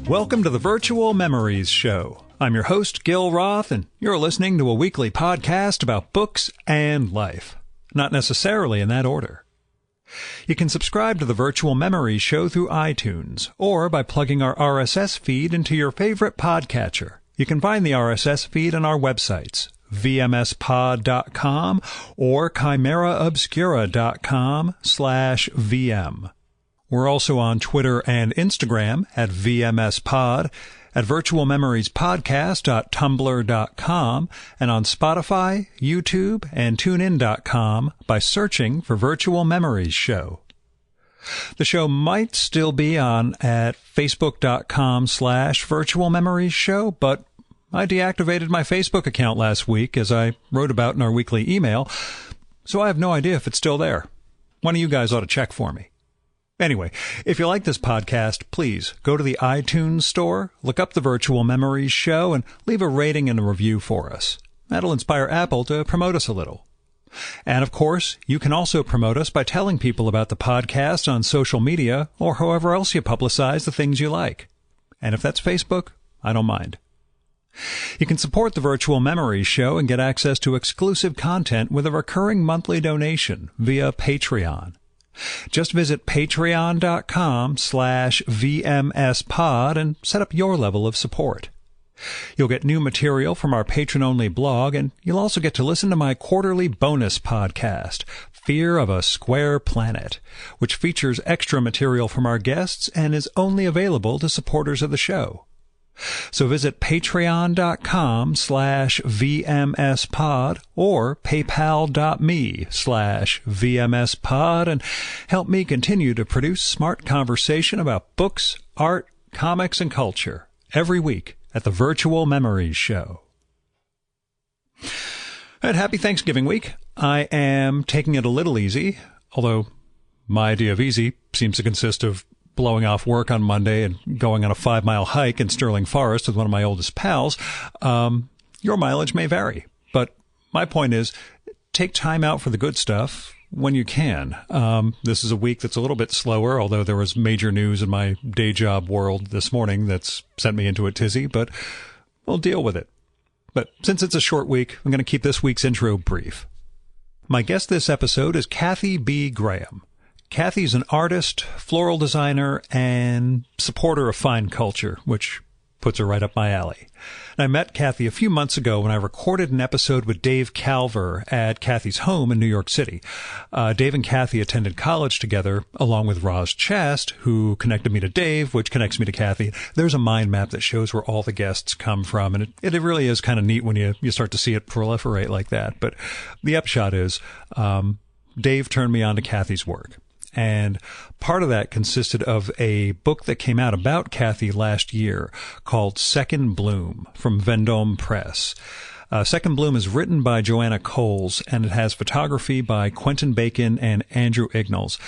Welcome to the Virtual Memories Show. I'm your host, Gil Roth, and you're listening to a weekly podcast about books and life. Not necessarily in that order. You can subscribe to the Virtual Memories Show through iTunes, or by plugging our RSS feed into your favorite podcatcher. You can find the RSS feed on our websites, vmspod.com or chimeraobscura.com/VM. We're also on Twitter and Instagram at VMSPod, at virtualmemoriespodcast.tumblr.com, and on Spotify, YouTube, and TuneIn.com by searching for Virtual Memories Show. The show might still be on at facebook.com/Virtual Memories Show, but I deactivated my Facebook account last week, as I wrote about in our weekly email, so I have no idea if it's still there. One of you guys ought to check for me. Anyway, if you like this podcast, please go to the iTunes store, look up the Virtual Memories Show, and leave a rating and a review for us. That'll inspire Apple to promote us a little. And of course, you can also promote us by telling people about the podcast on social media or however else you publicize the things you like. And if that's Facebook, I don't mind. You can support the Virtual Memories Show and get access to exclusive content with a recurring monthly donation via Patreon. Just visit patreon.com/VMSpod and set up your level of support. You'll get new material from our patron-only blog, and you'll also get to listen to my quarterly bonus podcast, Fear of a Square Planet, which features extra material from our guests and is only available to supporters of the show. So visit patreon.com/VMSpod or paypal.me/VMSpod and help me continue to produce smart conversation about books, art, comics, and culture every week at the Virtual Memories Show. And happy Thanksgiving week. I am taking it a little easy, although my idea of easy seems to consist of blowing off work on Monday and going on a 5-mile hike in Sterling Forest with one of my oldest pals. Your mileage may vary, but my point is take time out for the good stuff when you can. This is a week that's a little bit slower, although there was major news in my day job world this morning that's sent me into a tizzy, but we'll deal with it. But since it's a short week, I'm going to keep this week's intro brief. My guest this episode is Cathy B Graham. Cathy's an artist, floral designer, and supporter of fine culture, which puts her right up my alley. And I met Cathy a few months ago when I recorded an episode with Dave Calver at Cathy's home in New York City. Dave and Cathy attended college together, along with Roz Chast, who connected me to Dave, which connects me to Cathy. There's a mind map that shows where all the guests come from, and it really is kind of neat when you start to see it proliferate like that. But the upshot is Dave turned me on to Cathy's work. And part of that consisted of a book that came out about Cathy last year called Second Bloom from Vendome Press. Second Bloom is written by Joanna Coles, and it has photography by Quentin Bacon and Andrew Ignalls.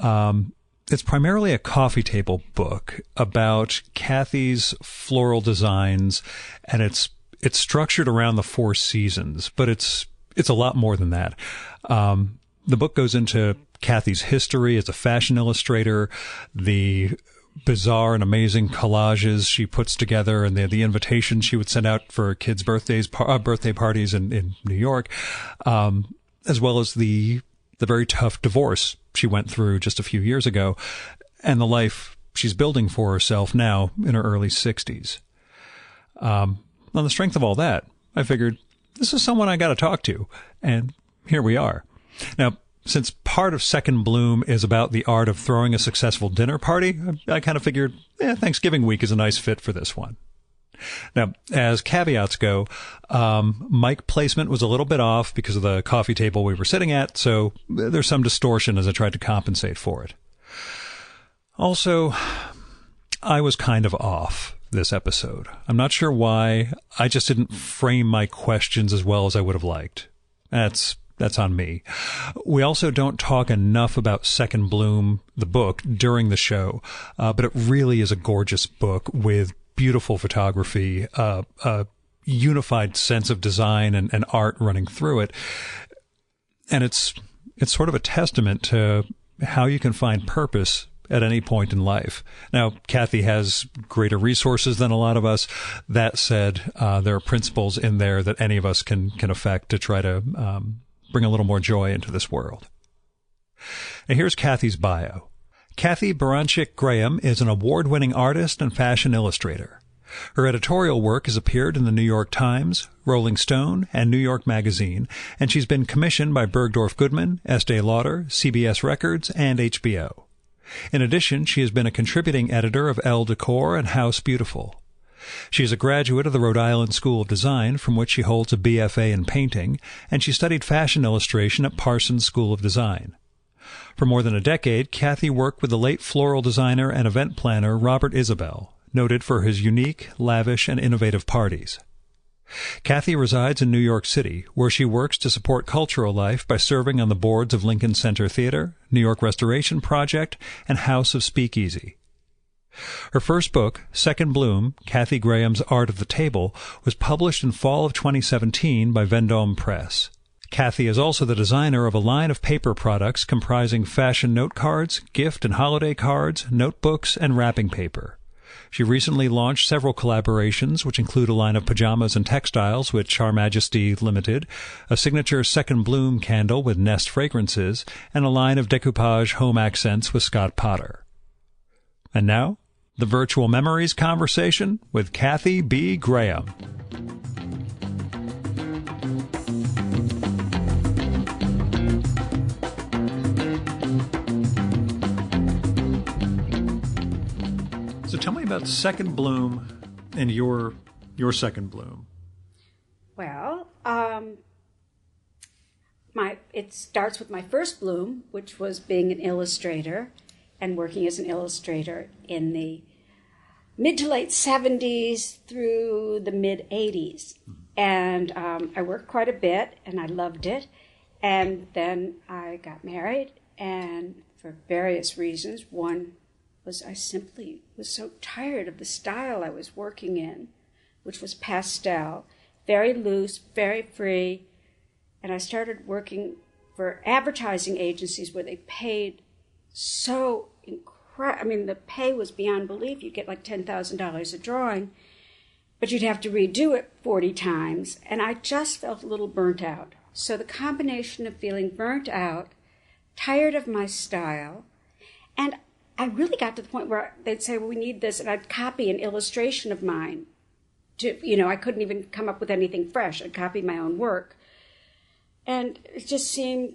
It's primarily a coffee table book about Cathy's floral designs, and it's structured around the 4 seasons, but it's a lot more than that. The book goes into Cathy's history as a fashion illustrator, the bizarre and amazing collages she puts together, and the invitations she would send out for kids' birthday parties in New York, as well as the very tough divorce she went through just a few years ago, and the life she's building for herself now in her early 60s. On the strength of all that, I figured this is someone I got to talk to, and here we are. Now, since part of Second Bloom is about the art of throwing a successful dinner party, I kind of figured, Thanksgiving week is a nice fit for this one. Now, as caveats go, mic placement was a little bit off because of the coffee table we were sitting at, so there's some distortion as I tried to compensate for it. Also, I was kind of off this episode. I'm not sure why. I just didn't frame my questions as well as I would have liked. That's on me. We also don't talk enough about Second Bloom, the book, during the show, but it really is a gorgeous book with beautiful photography, a unified sense of design and art running through it. And it's sort of a testament to how you can find purpose at any point in life. Now, Cathy has greater resources than a lot of us. That said, there are principles in there that any of us can affect to try to bring a little more joy into this world. And here's Cathy's bio. Cathy B Graham is an award-winning artist and fashion illustrator. Her editorial work has appeared in the New York Times, Rolling Stone, and New York Magazine, and she's been commissioned by Bergdorf Goodman, Estee Lauder, CBS Records, and HBO. In addition, she has been a contributing editor of Elle Decor and House Beautiful. She is a graduate of the Rhode Island School of Design, from which she holds a BFA in painting, and she studied fashion illustration at Parsons School of Design. For more than a decade, Cathy worked with the late floral designer and event planner Robert Isabel, noted for his unique, lavish, and innovative parties. Cathy resides in New York City, where she works to support cultural life by serving on the boards of Lincoln Center Theater, New York Restoration Project, and House of Speakeasy. Her first book, Second Bloom, Cathy Graham's Art of the Table, was published in fall of 2017 by Vendome Press. Cathy is also the designer of a line of paper products comprising fashion note cards, gift and holiday cards, notebooks, and wrapping paper. She recently launched several collaborations, which include a line of pajamas and textiles with Char Majesty Limited, a signature Second Bloom candle with Nest fragrances, and a line of decoupage home accents with Scott Potter. And now, the Virtual Memories conversation with Cathy B. Graham. So tell me about Second Bloom and your Second Bloom. Well, it starts with my first bloom, which was being an illustrator and working as an illustrator in the mid to late 70s through the mid 80s. And I worked quite a bit, and I loved it. And then I got married, and for various reasons, one was I simply was so tired of the style I was working in, which was pastel, very loose, very free. And I started working for advertising agencies where they paid so incredible. I mean, the pay was beyond belief. You'd get like $10,000 a drawing, but you'd have to redo it 40 times. And I just felt a little burnt out. So the combination of feeling burnt out, tired of my style, and I really got to the point where they'd say, well, we need this, and I'd copy an illustration of mine. I couldn't even come up with anything fresh. I'd copy my own work. And it just seemed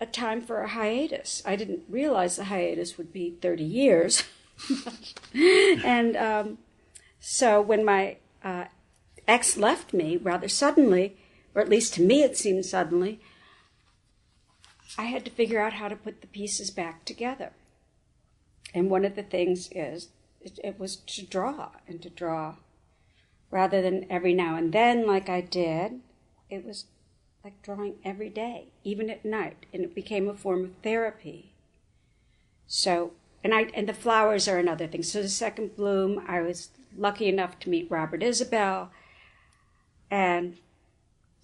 a time for a hiatus. I didn't realize the hiatus would be 30 years. And so when my ex left me rather suddenly, or at least to me it seemed suddenly, I had to figure out how to put the pieces back together. And one of the things is, it was to draw, and to draw rather than every now and then like I did. It was like drawing every day, even at night, and it became a form of therapy. So, and the flowers are another thing. So the Second Bloom, I was lucky enough to meet Robert Isabel and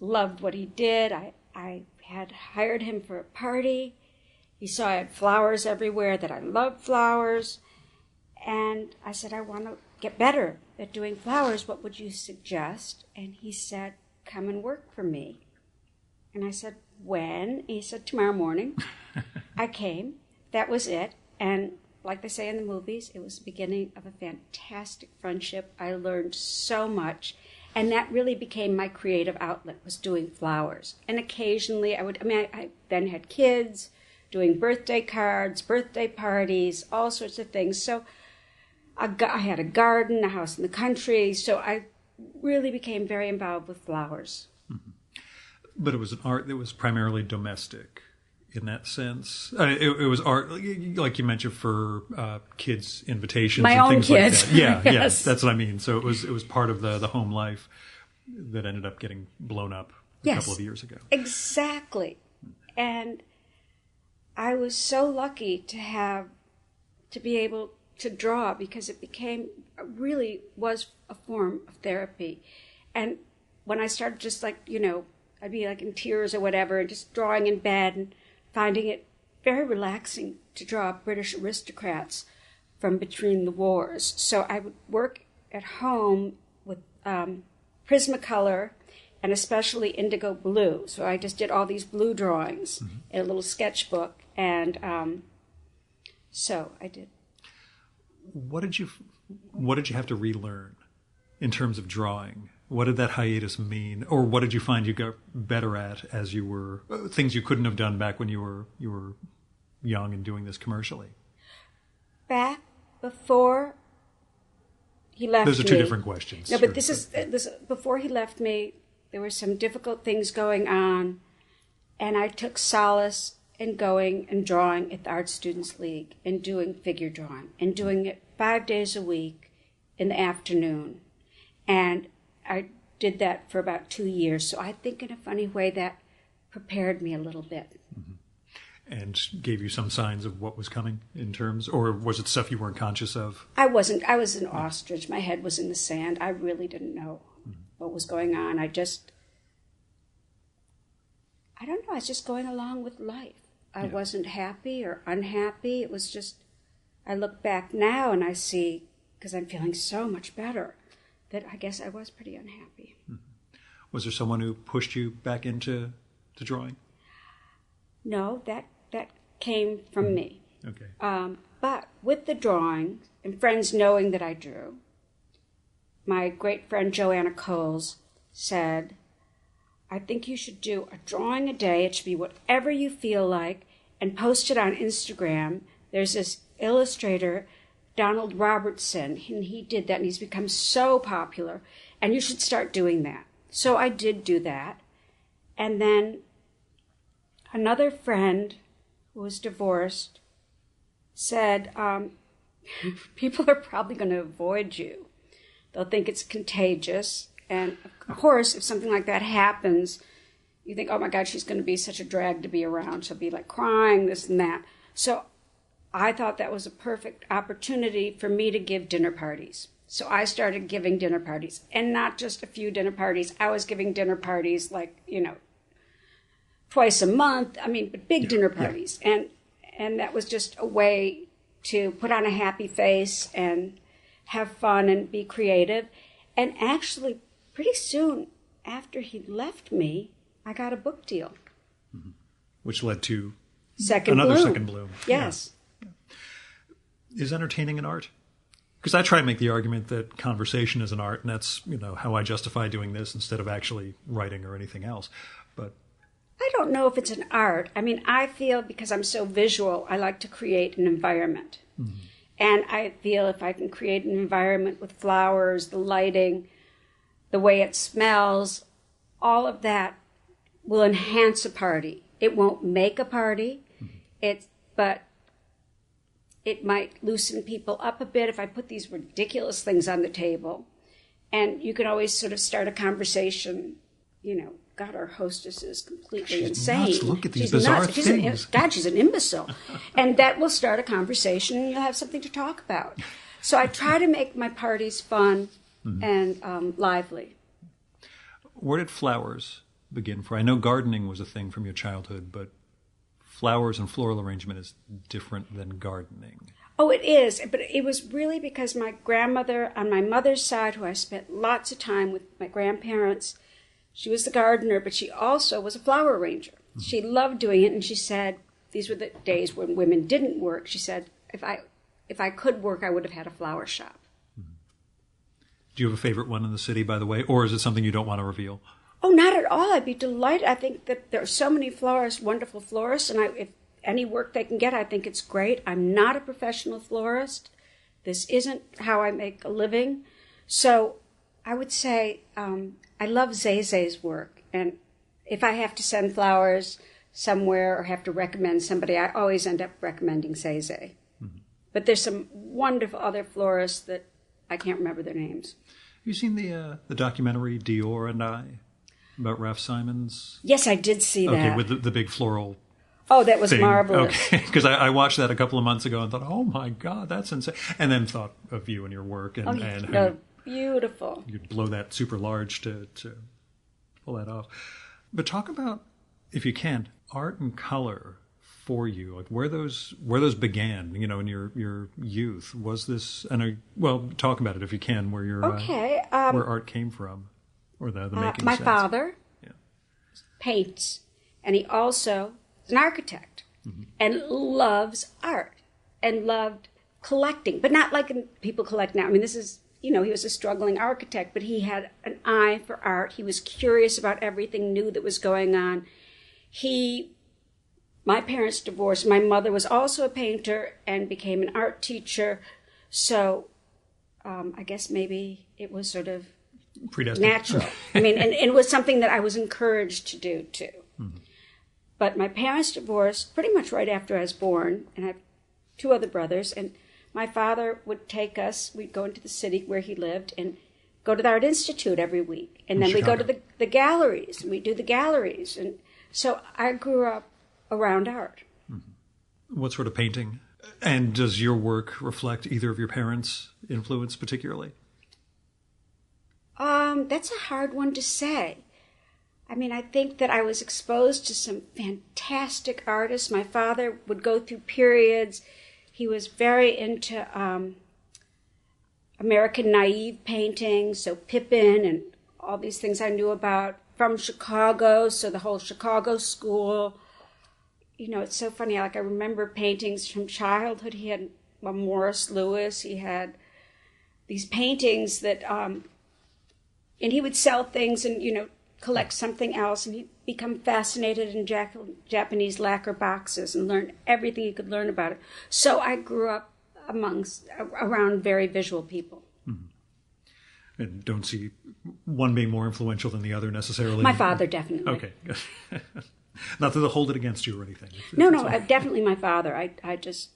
loved what he did. I had hired him for a party. He saw I had flowers everywhere, that I loved flowers. And I said, I want to get better at doing flowers. What would you suggest? And he said, come and work for me. And I said, when? He said, tomorrow morning. I came. That was it. And like they say in the movies, it was the beginning of a fantastic friendship. I learned so much. And that really became my creative outlet, was doing flowers. And occasionally I then had kids, doing birthday cards, birthday parties, all sorts of things. So I had a garden, a house in the country, so I really became very involved with flowers. Mm-hmm. But it was an art that was primarily domestic in that sense. It was art, like you mentioned, for kids' invitations My and own things kids. like that. Yeah, Yes. yes, that's what I mean. So it was part of the home life that ended up getting blown up a couple of years ago. Exactly. And I was so lucky to be able to draw, because it really was a form of therapy. And when I started just I'd be like in tears or whatever, and just drawing in bed and finding it very relaxing to draw British aristocrats from between the wars. So I would work at home with Prismacolor and especially indigo blue. So I just did all these blue drawings in a little sketchbook, and so I did. What did you have to relearn in terms of drawing? What did that hiatus mean, or what did you find you got better at as you were things you couldn't have done back when you were young and doing this commercially? Back before he left me. Those are two different questions. No, but this is before he left me. There were some difficult things going on, and I took solace in going and drawing at the Art Students League and doing figure drawing and doing it 5 days a week in the afternoon. And I did that for about 2 years. So I think in a funny way that prepared me a little bit. And gave you some signs of what was coming in terms, or was it stuff you weren't conscious of? I wasn't. I was an ostrich. My head was in the sand. I really didn't know what was going on. I don't know. I was just going along with life. I wasn't happy or unhappy. It was just, I look back now and I see, because I'm feeling so much better, that I guess I was pretty unhappy. Was there someone who pushed you back into drawing? No, that came from me. Okay. But with the drawing and friends knowing that I drew, my great friend Joanna Coles said, I think you should do a drawing a day. It should be whatever you feel like, and post it on Instagram. There's this illustrator, Donald Robertson, and he did that, and he's become so popular, and you should start doing that. So I did do that. And then another friend who was divorced said, people are probably going to avoid you. They'll think it's contagious. And of course, if something like that happens, you think, oh my God, she's going to be such a drag to be around. She'll be like crying, this and that. So I thought that was a perfect opportunity for me to give dinner parties. So I started giving dinner parties, and not just a few dinner parties. I was giving dinner parties like, twice a month. I mean, but big dinner parties. Yeah. And that was just a way to put on a happy face and have fun and be creative. And actually, pretty soon after he left me, I got a book deal. Which led to Second Bloom. Yes. Yeah. Is entertaining an art? Because I try to make the argument that conversation is an art, and that's how I justify doing this instead of actually writing or anything else. But I don't know if it's an art. I mean, I feel because I'm so visual, I like to create an environment. And I feel if I can create an environment with flowers, the lighting, the way it smells, all of that will enhance a party. It won't make a party, but it might loosen people up a bit if I put these ridiculous things on the table. And you can always sort of start a conversation, God, our hostess is completely insane. Nuts. Look at these bizarre things. She's an imbecile. And that will start a conversation, and you'll have something to talk about. So I try to make my parties fun and lively. Where did flowers begin for? I know gardening was a thing from your childhood, but flowers and floral arrangement is different than gardening. Oh, it is. But it was really because my grandmother, on my mother's side, who I spent lots of time with my grandparents, she was the gardener, but she also was a flower arranger. She loved doing it, and she said, these were the days when women didn't work. She said, if I could work, I would have had a flower shop. Do you have a favorite one in the city, by the way, or is it something you don't want to reveal? Oh, not at all. I'd be delighted. I think that there are so many florists, wonderful florists, and if any work they can get, I think it's great. I'm not a professional florist. This isn't how I make a living. So I would say I love Zézé's work, and if I have to send flowers somewhere or have to recommend somebody, I always end up recommending Zézé. But there's some wonderful other florists that I can't remember their names. Have you seen the documentary Dior and I about Ralph Simons? Yes, I did see that. Okay, with the big floral. Oh, that was thing. marvelous. Okay, because I watched that a couple of months ago and thought, oh my God, that's insane. And then thought of you and your work and how beautiful. You'd blow that super large to pull that off. But talk about, if you can, art and color for you? Like where those began, in your youth? Was this, talk about it if you can, where your where art came from, or the making my sense. father paints, and he also is an architect and loves art and loved collecting, but not like people collect now. I mean, this is, he was a struggling architect, but he had an eye for art. He was curious about everything new that was going on. My parents divorced. My mother was also a painter and became an art teacher. So I guess maybe it was sort of natural. I mean, and it was something that I was encouraged to do too. Mm-hmm. But my parents divorced pretty much right after I was born, and I have 2 other brothers. And my father would take us, we'd go into the city where he lived and go to the Art Institute every week. And then we'd go to the galleries, and we'd do the galleries. And so I grew up around art. Mm-hmm. What sort of painting? And does your work reflect either of your parents' influence particularly? That's a hard one to say. I mean, I think that I was exposed to some fantastic artists. My father would go through periods. He was very into American naive painting, so Pippin and all these things I knew about from Chicago, so the whole Chicago school. It's so funny. Like, I remember paintings from childhood. He had Morris Louis. He had these paintings that, and he would sell things and, collect something else, and he'd become fascinated in Japanese lacquer boxes and learn everything he could learn about it. So I grew up around very visual people. Mm-hmm. And don't see one being more influential than the other necessarily? My father, definitely. Okay. Not to hold it against you or anything. No, definitely my father. I just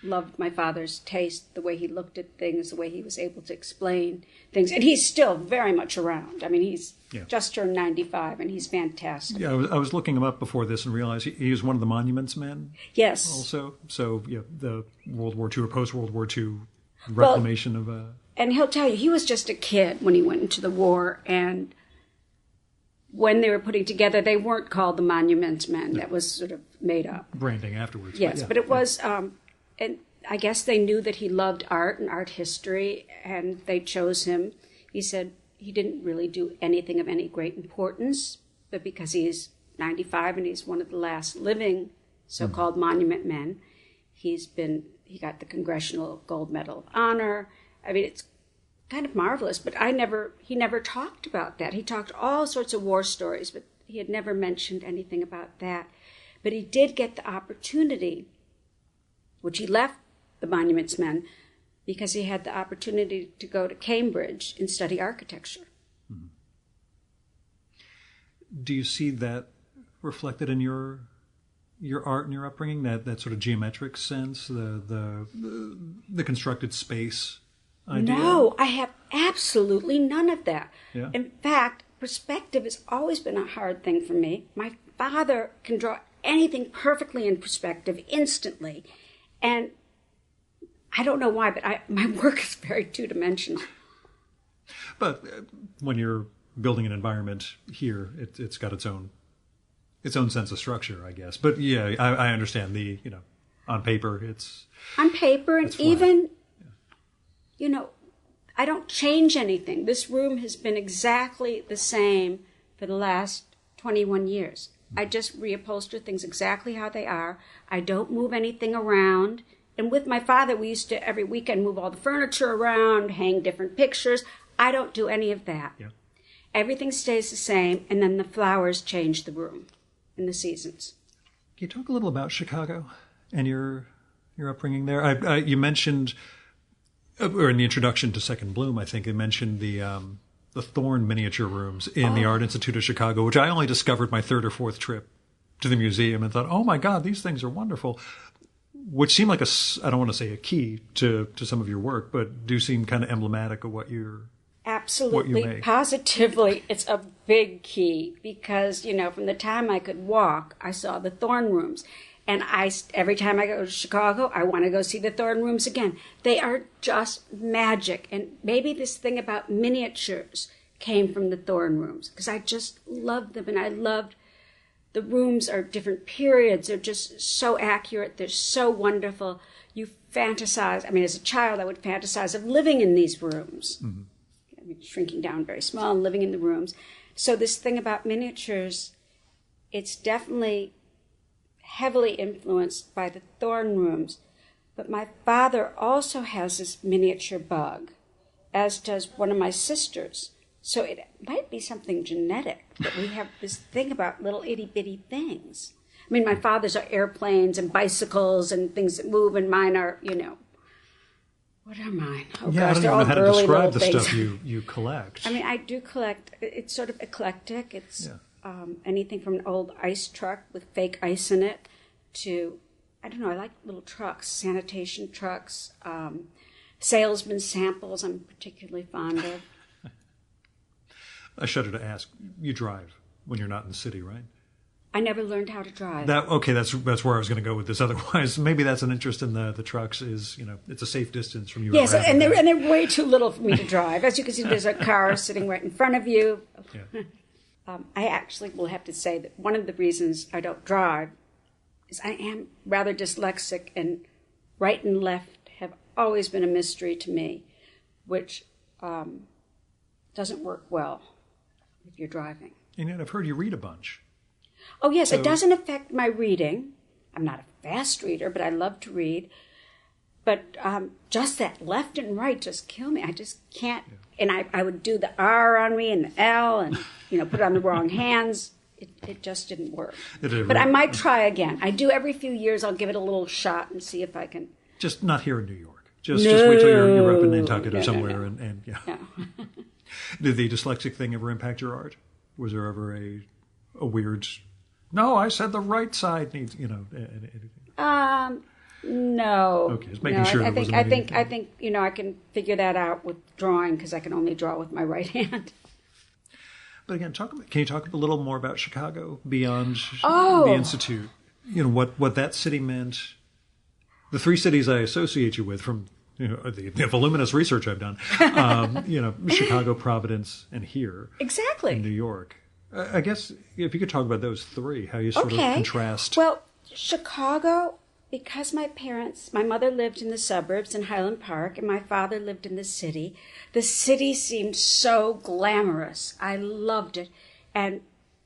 loved my father's taste, the way he looked at things, the way he was able to explain things. And he's still very much around. I mean, he's just turned 95, and he's fantastic. Yeah, I was looking him up before this and realized he was one of the Monuments Men. Yes. Also. So, the World War II or post-World War II reclamation of... And he'll tell you, he was just a kid when he went into the war, and when they were putting together, they weren't called the Monuments Men. That was sort of made up. Branding afterwards. Yes, but it was... and I guess they knew that he loved art and art history, and they chose him. He said he didn't really do anything of any great importance, but because he's 95 and he's one of the last living so-called monument men, he got the Congressional Gold Medal of Honor. I mean, it's kind of marvelous, but he never talked about that. He talked all sorts of war stories, but he had never mentioned anything about that. But he did get the opportunity, which he left the Monuments Men, because he had the opportunity to go to Cambridge and study architecture. Mm-hmm. Do you see that reflected in your art and your upbringing? That sort of geometric sense, the constructed space idea? No, I have absolutely none of that. Yeah. In fact, perspective has always been a hard thing for me. My father can draw anything perfectly in perspective instantly. And I don't know why, but my work is very two-dimensional. But when you're building an environment here, it's got its own sense of structure, I guess. But yeah, I understand on paper it's... On paper, and even, I don't change anything. This room has been exactly the same for the last 21 years. I just reupholster things exactly how they are. I don't move anything around. And with my father, we used to every weekend move all the furniture around, hang different pictures. I don't do any of that. Yeah. Everything stays the same, and then the flowers change the room in the seasons. Can you talk a little about Chicago and your upbringing there? You mentioned, or in the introduction to Second Bloom, I think you mentioned the Thorn miniature rooms in the Art Institute of Chicago, which I only discovered my 3rd or 4th trip to the museum and thought, oh my God, these things are wonderful. Which seem like I don't want to say a key to some of your work, but do seem kind of emblematic of what you're... Absolutely, what you make. Positively, it's a big key because, from the time I could walk, I saw the Thorn rooms. And every time I go to Chicago, I want to go see the Thorn rooms again. They are just magic. And maybe this thing about miniatures came from the Thorn rooms because I just loved them. And I loved The rooms are different periods. They're just so accurate. They're so wonderful. You fantasize. I mean, as a child, I would fantasize of living in these rooms. Mm-hmm. I mean, shrinking down very small and living in the rooms. So this thing about miniatures, it's definitely heavily influenced by the Thorne rooms. But my father also has this miniature bug, as does one of my sisters. So it might be something genetic that we have this thing about little itty-bitty things. I mean, my father's are airplanes and bicycles and things that move, and mine are, what are mine? Oh, yeah, gosh, I don't they're even know all how to girly describe little the things. stuff you collect. I mean, I do collect. It's sort of eclectic. It's anything from an old ice truck with fake ice in it to, I don't know, I like little trucks, sanitation trucks, salesman samples I'm particularly fond of. I shudder to ask, you drive when you're not in the city, right? I never learned how to drive. That's where I was going to go with this. Otherwise, maybe that's an interest in the trucks is, it's a safe distance from you. Yes, and they're way too little for me to drive. As you can see, there's a car sitting right in front of you. Yeah. I actually will have to say that one of the reasons I don't drive is I am rather dyslexic, and right and left have always been a mystery to me, which doesn't work well if you're driving. And yet I've heard you read a bunch. Oh, yes, it doesn't affect my reading. I'm not a fast reader, but I love to read. But just that left and right just kill me. I just can't. Yeah. And I would do the R on me and the L and, put it on the wrong hands. It just didn't work. But I might try again. I do every few years. I'll give it a little shot and see if I can. Just not here in New York. Just wait till you're up in Nantucket or somewhere. No. And yeah. No. Did the dyslexic thing ever impact your art? Was there ever a weird... No, I said the right side needs, anything. No. Okay, just making sure. I think I can figure that out with drawing because I can only draw with my right hand. But again, can you talk a little more about Chicago beyond the Institute? What that city meant. The three cities I associate you with from the voluminous research I've done. Chicago, Providence, and here. Exactly. In New York. I guess if you could talk about those three, how you sort of contrast. Well, Chicago, because my mother lived in the suburbs in Highland Park, and my father lived in the city seemed so glamorous. I loved it. And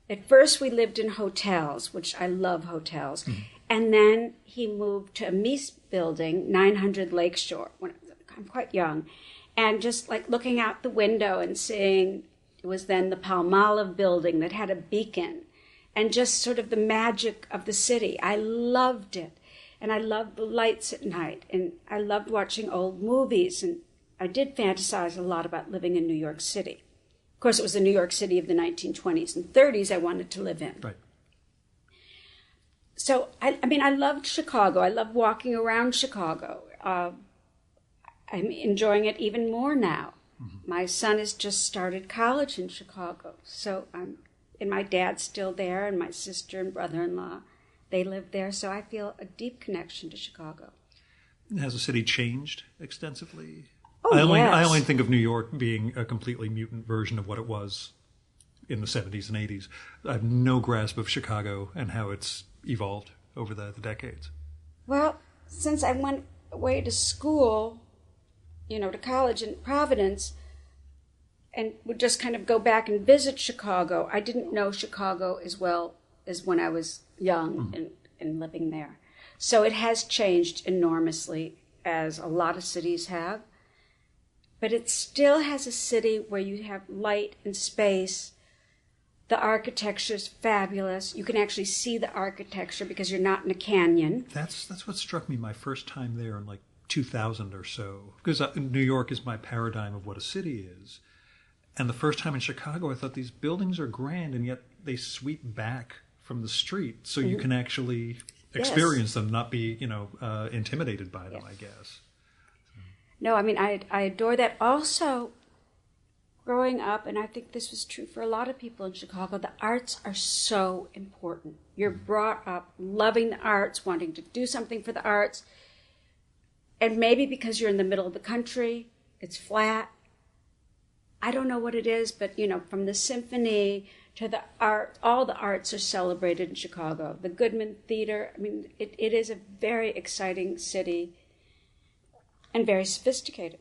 at first we lived in hotels, which I love hotels. Mm-hmm. And then he moved to a Mies building, 900 Lakeshore, when I'm quite young. And just like looking out the window and seeing... It was then the Palmolive building that had a beacon and just sort of the magic of the city. I loved it. And I loved the lights at night. And I loved watching old movies. And I did fantasize a lot about living in New York City. Of course, it was the New York City of the 1920s and 30s I wanted to live in. Right. So, I loved Chicago. I loved walking around Chicago. I'm enjoying it even more now. Mm-hmm. My son has just started college in Chicago, and my dad's still there, and my sister and brother-in-law, they live there, so I feel a deep connection to Chicago. Has the city changed extensively? Oh, yes. I only think of New York being a completely mutant version of what it was in the 70s and 80s. I have no grasp of Chicago and how it's evolved over the decades. Well, since I went away to school... to college in Providence, and would just kind of go back and visit Chicago. I didn't know Chicago as well as when I was young and living there. So it has changed enormously, as a lot of cities have. But it still has a city where you have light and space. The architecture's fabulous. You can actually see the architecture because you're not in a canyon. That's what struck me my first time there in 2000 or so, because New York is my paradigm of what a city is. And the first time in Chicago, I thought these buildings are grand, and yet they sweep back from the street, so you can actually experience them, not be, intimidated by them, I guess. No, I adore that. Also, growing up, and I think this was true for a lot of people in Chicago, the arts are so important. You're brought up loving the arts, wanting to do something for the arts. And maybe because you're in the middle of the country, it's flat. I don't know what it is, but, from the symphony to the art. All the arts are celebrated in Chicago. The Goodman Theater, I mean, it is a very exciting city and very sophisticated.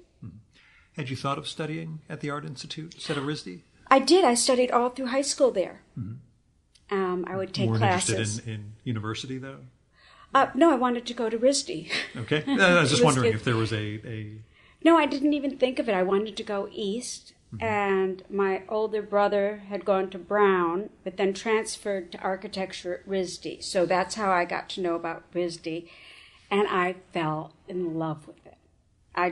Had you thought of studying at the Art Institute instead of RISD? I did. I studied all through high school there. I would take classes. Interested in university, though? No, I wanted to go to RISD. Okay. I was just wondering if there was a... No, I didn't even think of it. I wanted to go east, and my older brother had gone to Brown, but then transferred to architecture at RISD. So that's how I got to know about RISD, and I fell in love with it. I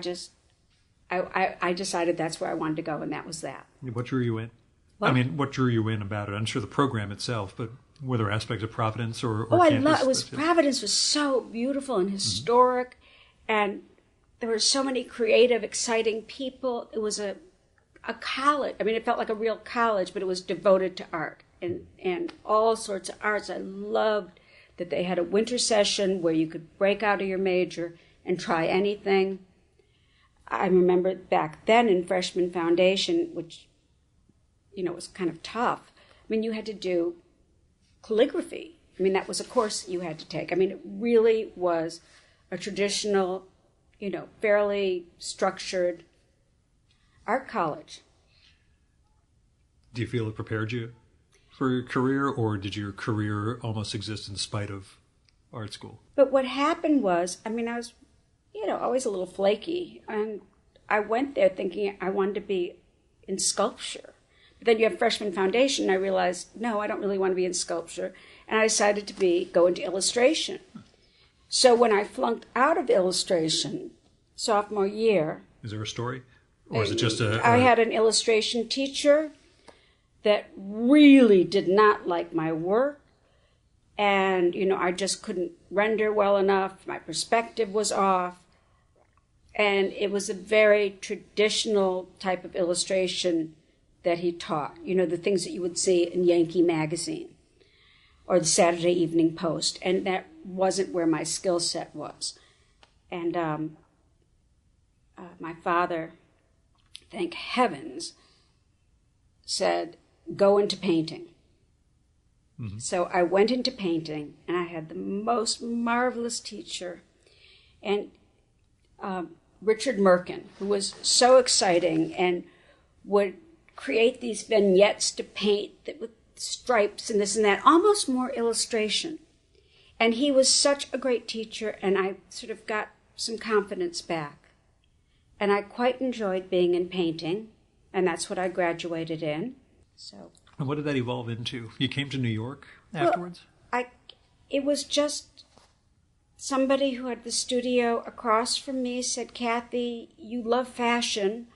decided that's where I wanted to go, and that was that. What drew you in? What? I mean, what drew you in about it? I'm sure the program itself, but were there aspects of Providence or I campus? love it. Providence was so beautiful and historic, and there were so many creative, exciting people. It was a college. I mean, it felt like a real college, but it was devoted to art and all sorts of arts. I loved that they had a winter session where you could break out of your major and try anything. I remember back then in freshman foundation, which, was kind of tough. I mean, you had to do calligraphy. I mean, that was a course you had to take. I mean, it really was a traditional, fairly structured art college. Do you feel it prepared you for your career, or did your career almost exist in spite of art school? But what happened was, I mean, I was, always a little flaky. And I went there thinking I wanted to be in sculpture. But then you have freshman foundation, and I realized, no, I don't really want to be in sculpture. And I decided to go into illustration. So when I flunked out of illustration, sophomore year... Is there a story? Or is it just I had an illustration teacher that really did not like my work. And, I just couldn't render well enough. My perspective was off. And it was a very traditional type of illustration that he taught. The things that you would see in Yankee Magazine or the Saturday Evening Post. And that wasn't where my skill set was. And my father, thank heavens, said, go into painting. Mm-hmm. So I went into painting, and I had the most marvelous teacher. And Richard Merkin, who was so exciting and would create these vignettes to paint that with stripes and this and that, almost more illustration. And he was such a great teacher, and I sort of got some confidence back. And I quite enjoyed being in painting, and that's what I graduated in. So. And what did that evolve into? You came to New York afterwards? Well, it was just somebody who had the studio across from me said, Cathy, you love fashion.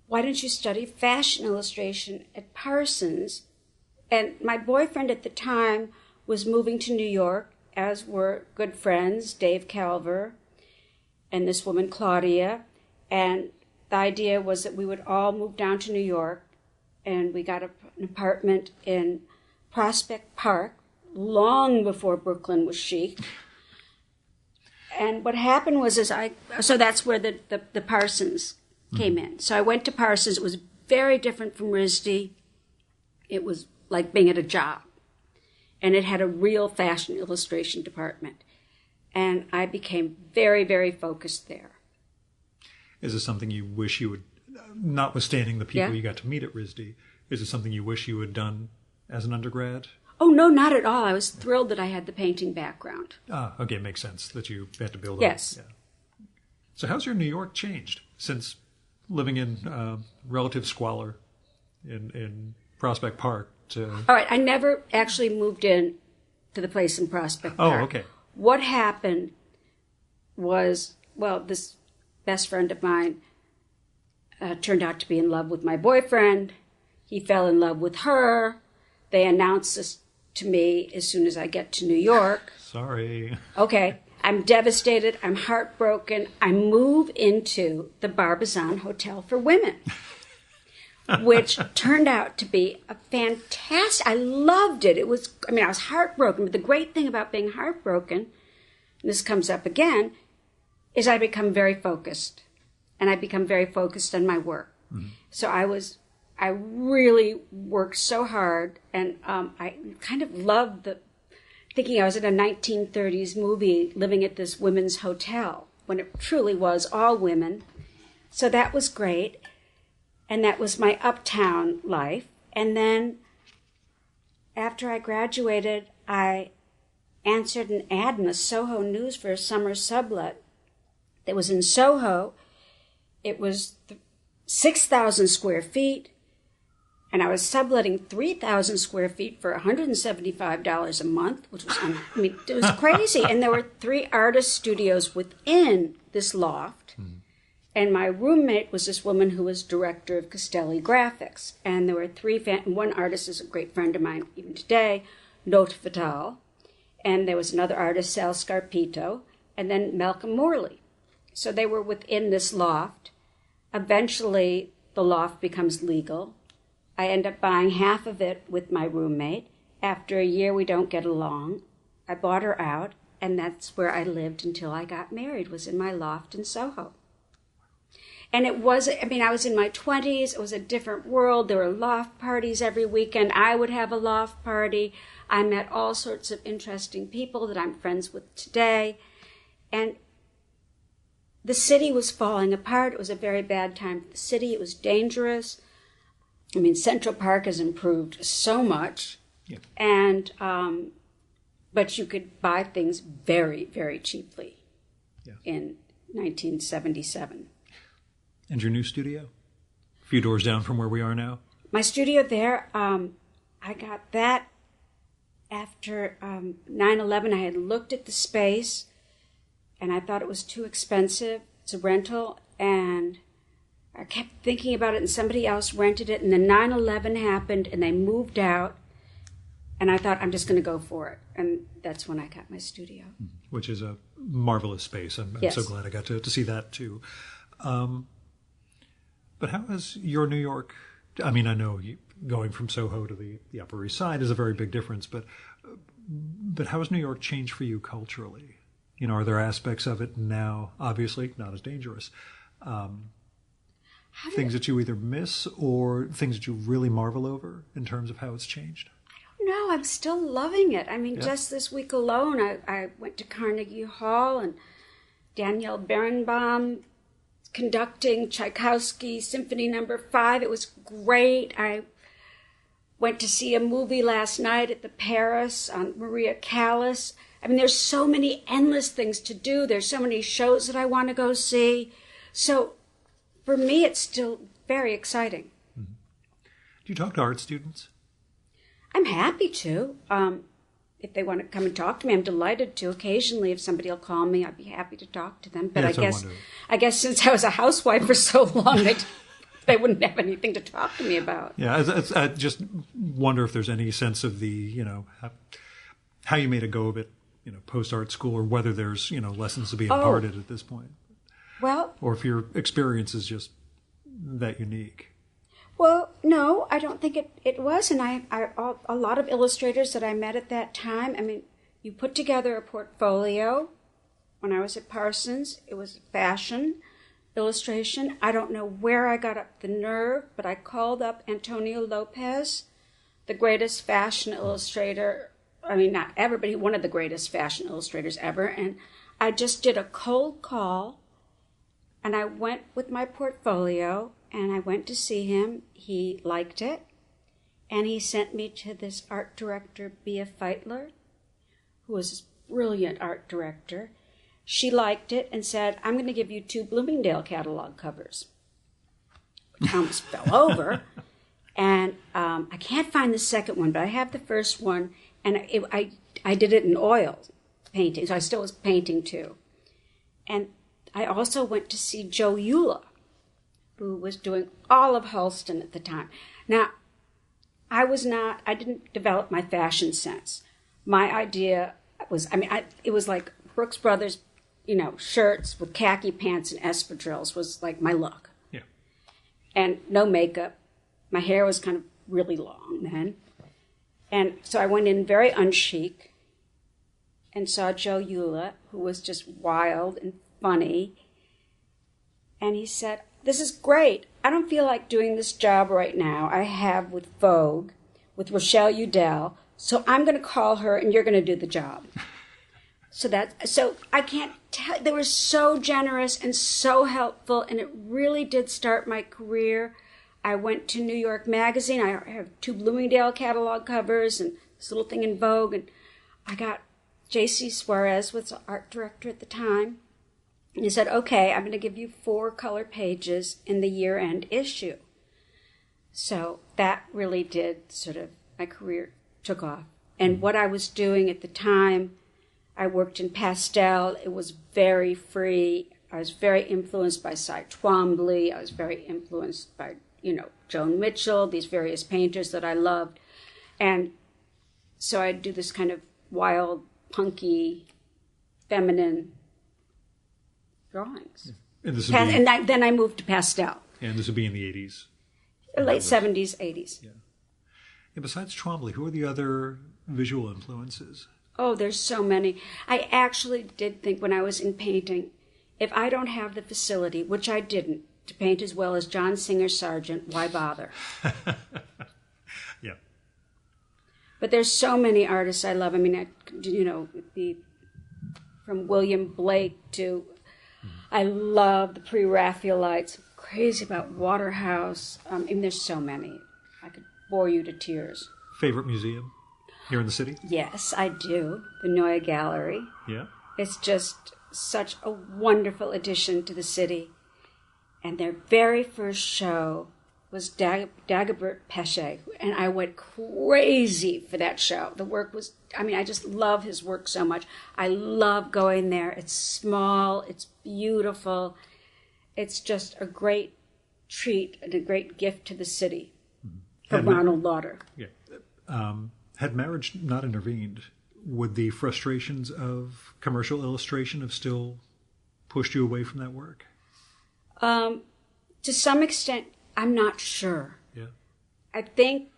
Why don't you study fashion illustration at Parsons? And my boyfriend at the time was moving to New York, as were good friends, Dave Calver and this woman, Claudia. And the idea was that we would all move down to New York, and we got an apartment in Prospect Park long before Brooklyn was chic. And what happened was, so that's where the Parsons came in. So I went to Parsons. It was very different from RISD. It was like being at a job. And it had a real fashion illustration department. And I became very, very focused there. Is this something you wish you would, notwithstanding the people you got to meet at RISD, is it something you wish you had done as an undergrad? Oh, no, not at all. I was thrilled that I had the painting background. Okay, it makes sense that you had to build yes. up. Yeah. So how's your New York changed since living in relative squalor in Prospect Park to... All right, I never actually moved in to the place in Prospect Park. Oh, okay. What happened was, this best friend of mine turned out to be in love with my boyfriend. He fell in love with her. They announced this to me as soon as I get to New York. Sorry. Okay. I'm devastated. I'm heartbroken. I move into the Barbizon Hotel for Women, which turned out to be a fantastic... I loved it. I was heartbroken. But the great thing about being heartbroken, and this comes up again, is I become very focused. And I become very focused on my work. Mm-hmm. So I was I really worked so hard, and I kind of loved thinking I was in a 1930s movie living at this women's hotel when it truly was all women. So that was great. And that was my uptown life. And then after I graduated, I answered an ad in the Soho News for a summer sublet. It was in Soho. It was 6,000 square feet. And I was subletting 3,000 square feet for $175 a month, which was, it was crazy. And there were 3 artist studios within this loft. Mm-hmm. And my roommate was this woman who was director of Castelli Graphics. And there were 3, one artist is a great friend of mine even today, Note Fatal. And there was another artist, Sal Scarpito, and then Malcolm Morley. So they were within this loft. Eventually, the loft becomes legal. I end up buying half of it with my roommate. After a year, we don't get along. I bought her out, and that's where I lived until I got married, was in my loft in Soho. And it was, I was in my 20s. It was a different world. There were loft parties every weekend. I would have a loft party. I met all sorts of interesting people that I'm friends with today. And the city was falling apart. It was a very bad time for the city. It was dangerous. Central Park has improved so much. Yeah. And, but you could buy things very, very cheaply in 1977. And your new studio? A few doors down from where we are now? My studio there, I got that after 9/11. I had looked at the space, and I thought it was too expensive. It's a rental, and I kept thinking about it, and somebody else rented it, and then 9/11 happened, and they moved out, and I thought, I'm just going to go for it. And that's when I got my studio. Which is a marvelous space. I'm yes. so glad I got to see that, too. But how has your New York... I know going from Soho to the Upper East Side is a very big difference, but how has New York changed for you culturally? Are there aspects of it now, obviously, not as dangerous, things that you either miss or things that you really marvel over in terms of how it's changed? I don't know. I'm still loving it. Just this week alone, I went to Carnegie Hall, and Danielle Berenbaum conducting Tchaikovsky Symphony No. 5. It was great. I went to see a movie last night at the Paris on Maria Callas. There's so many endless things to do. There's so many shows that I want to go see. So for me, it's still very exciting. Mm-hmm. Do you talk to art students? I'm happy to. If they want to come and talk to me, I'm delighted to. Occasionally, if somebody will call me, I'd be happy to talk to them. But I guess since I was a housewife for so long, they wouldn't have anything to talk to me about. Yeah, I just wonder if there's any sense of the, how you made a go of it, post-art school, or whether there's, lessons to be imparted at this point. Well... Or if your experience is just that unique. Well, no, I don't think it was. And a lot of illustrators that I met at that time, you put together a portfolio. When I was at Parsons, it was fashion illustration. I don't know where I got up the nerve, but I called up Antonio Lopez, the greatest fashion illustrator. Not ever, but one of the greatest fashion illustrators ever. And I just did a cold call, and I went with my portfolio, and I went to see him. He liked it, and he sent me to this art director, Bea Feitler, who was a brilliant art director. She liked it and said, I'm going to give you 2 Bloomingdale catalog covers. I almost fell over, and I can't find the second one, but I have the first one, and I did it in oil painting, so I still was painting too. And I also went to see Joe Eula, who was doing all of Halston at the time. Now, I didn't develop my fashion sense. My idea was, it was like Brooks Brothers, shirts with khaki pants and espadrilles was like my look. Yeah. And no makeup. My hair was kind of really long then. And so I went in very unchic and saw Joe Eula, who was just wild and funny. And he said, this is great. I don't feel like doing this job right now. I have with Vogue, with Rochelle Udell, so I'm going to call her and you're going to do the job. So I can't tell. They were so generous and so helpful, and it really did start my career. I went to New York Magazine. I have 2 Bloomingdale catalog covers and this little thing in Vogue, and I got J.C. Suarez was the art director at the time. And he said, okay, I'm going to give you 4 color pages in the year-end issue. So that really did sort of, my career took off. And what I was doing at the time, I worked in pastel. It was very free. I was very influenced by Cy Twombly. I was very influenced by, Joan Mitchell, these various painters that I loved. And so I'd do this kind of wild, punky, feminine drawings. And then I moved to pastel. And this would be in the 80s? Late 70s, 80s. Yeah. And besides Twombly, who are the other visual influences? Oh, there's so many. I actually did think when I was in painting, if I don't have the facility, which I didn't, to paint as well as John Singer Sargent, why bother? Yeah. But there's so many artists I love. I mean, from William Blake to, I love the pre-Raphaelites. I'm crazy about Waterhouse. There's so many. I could bore you to tears. Favorite museum here in the city? Yes, I do. The Neue Gallery. Yeah. It's just such a wonderful addition to the city. And their very first show was Dagobert Pesce, and I went crazy for that show. The work was, I just love his work so much. I love going there. It's small, it's beautiful. It's just a great treat and a great gift to the city for Ronald Lauder. Yeah. Had marriage not intervened, would the frustrations of commercial illustration have still pushed you away from that work? To some extent, I'm not sure. Yeah. I think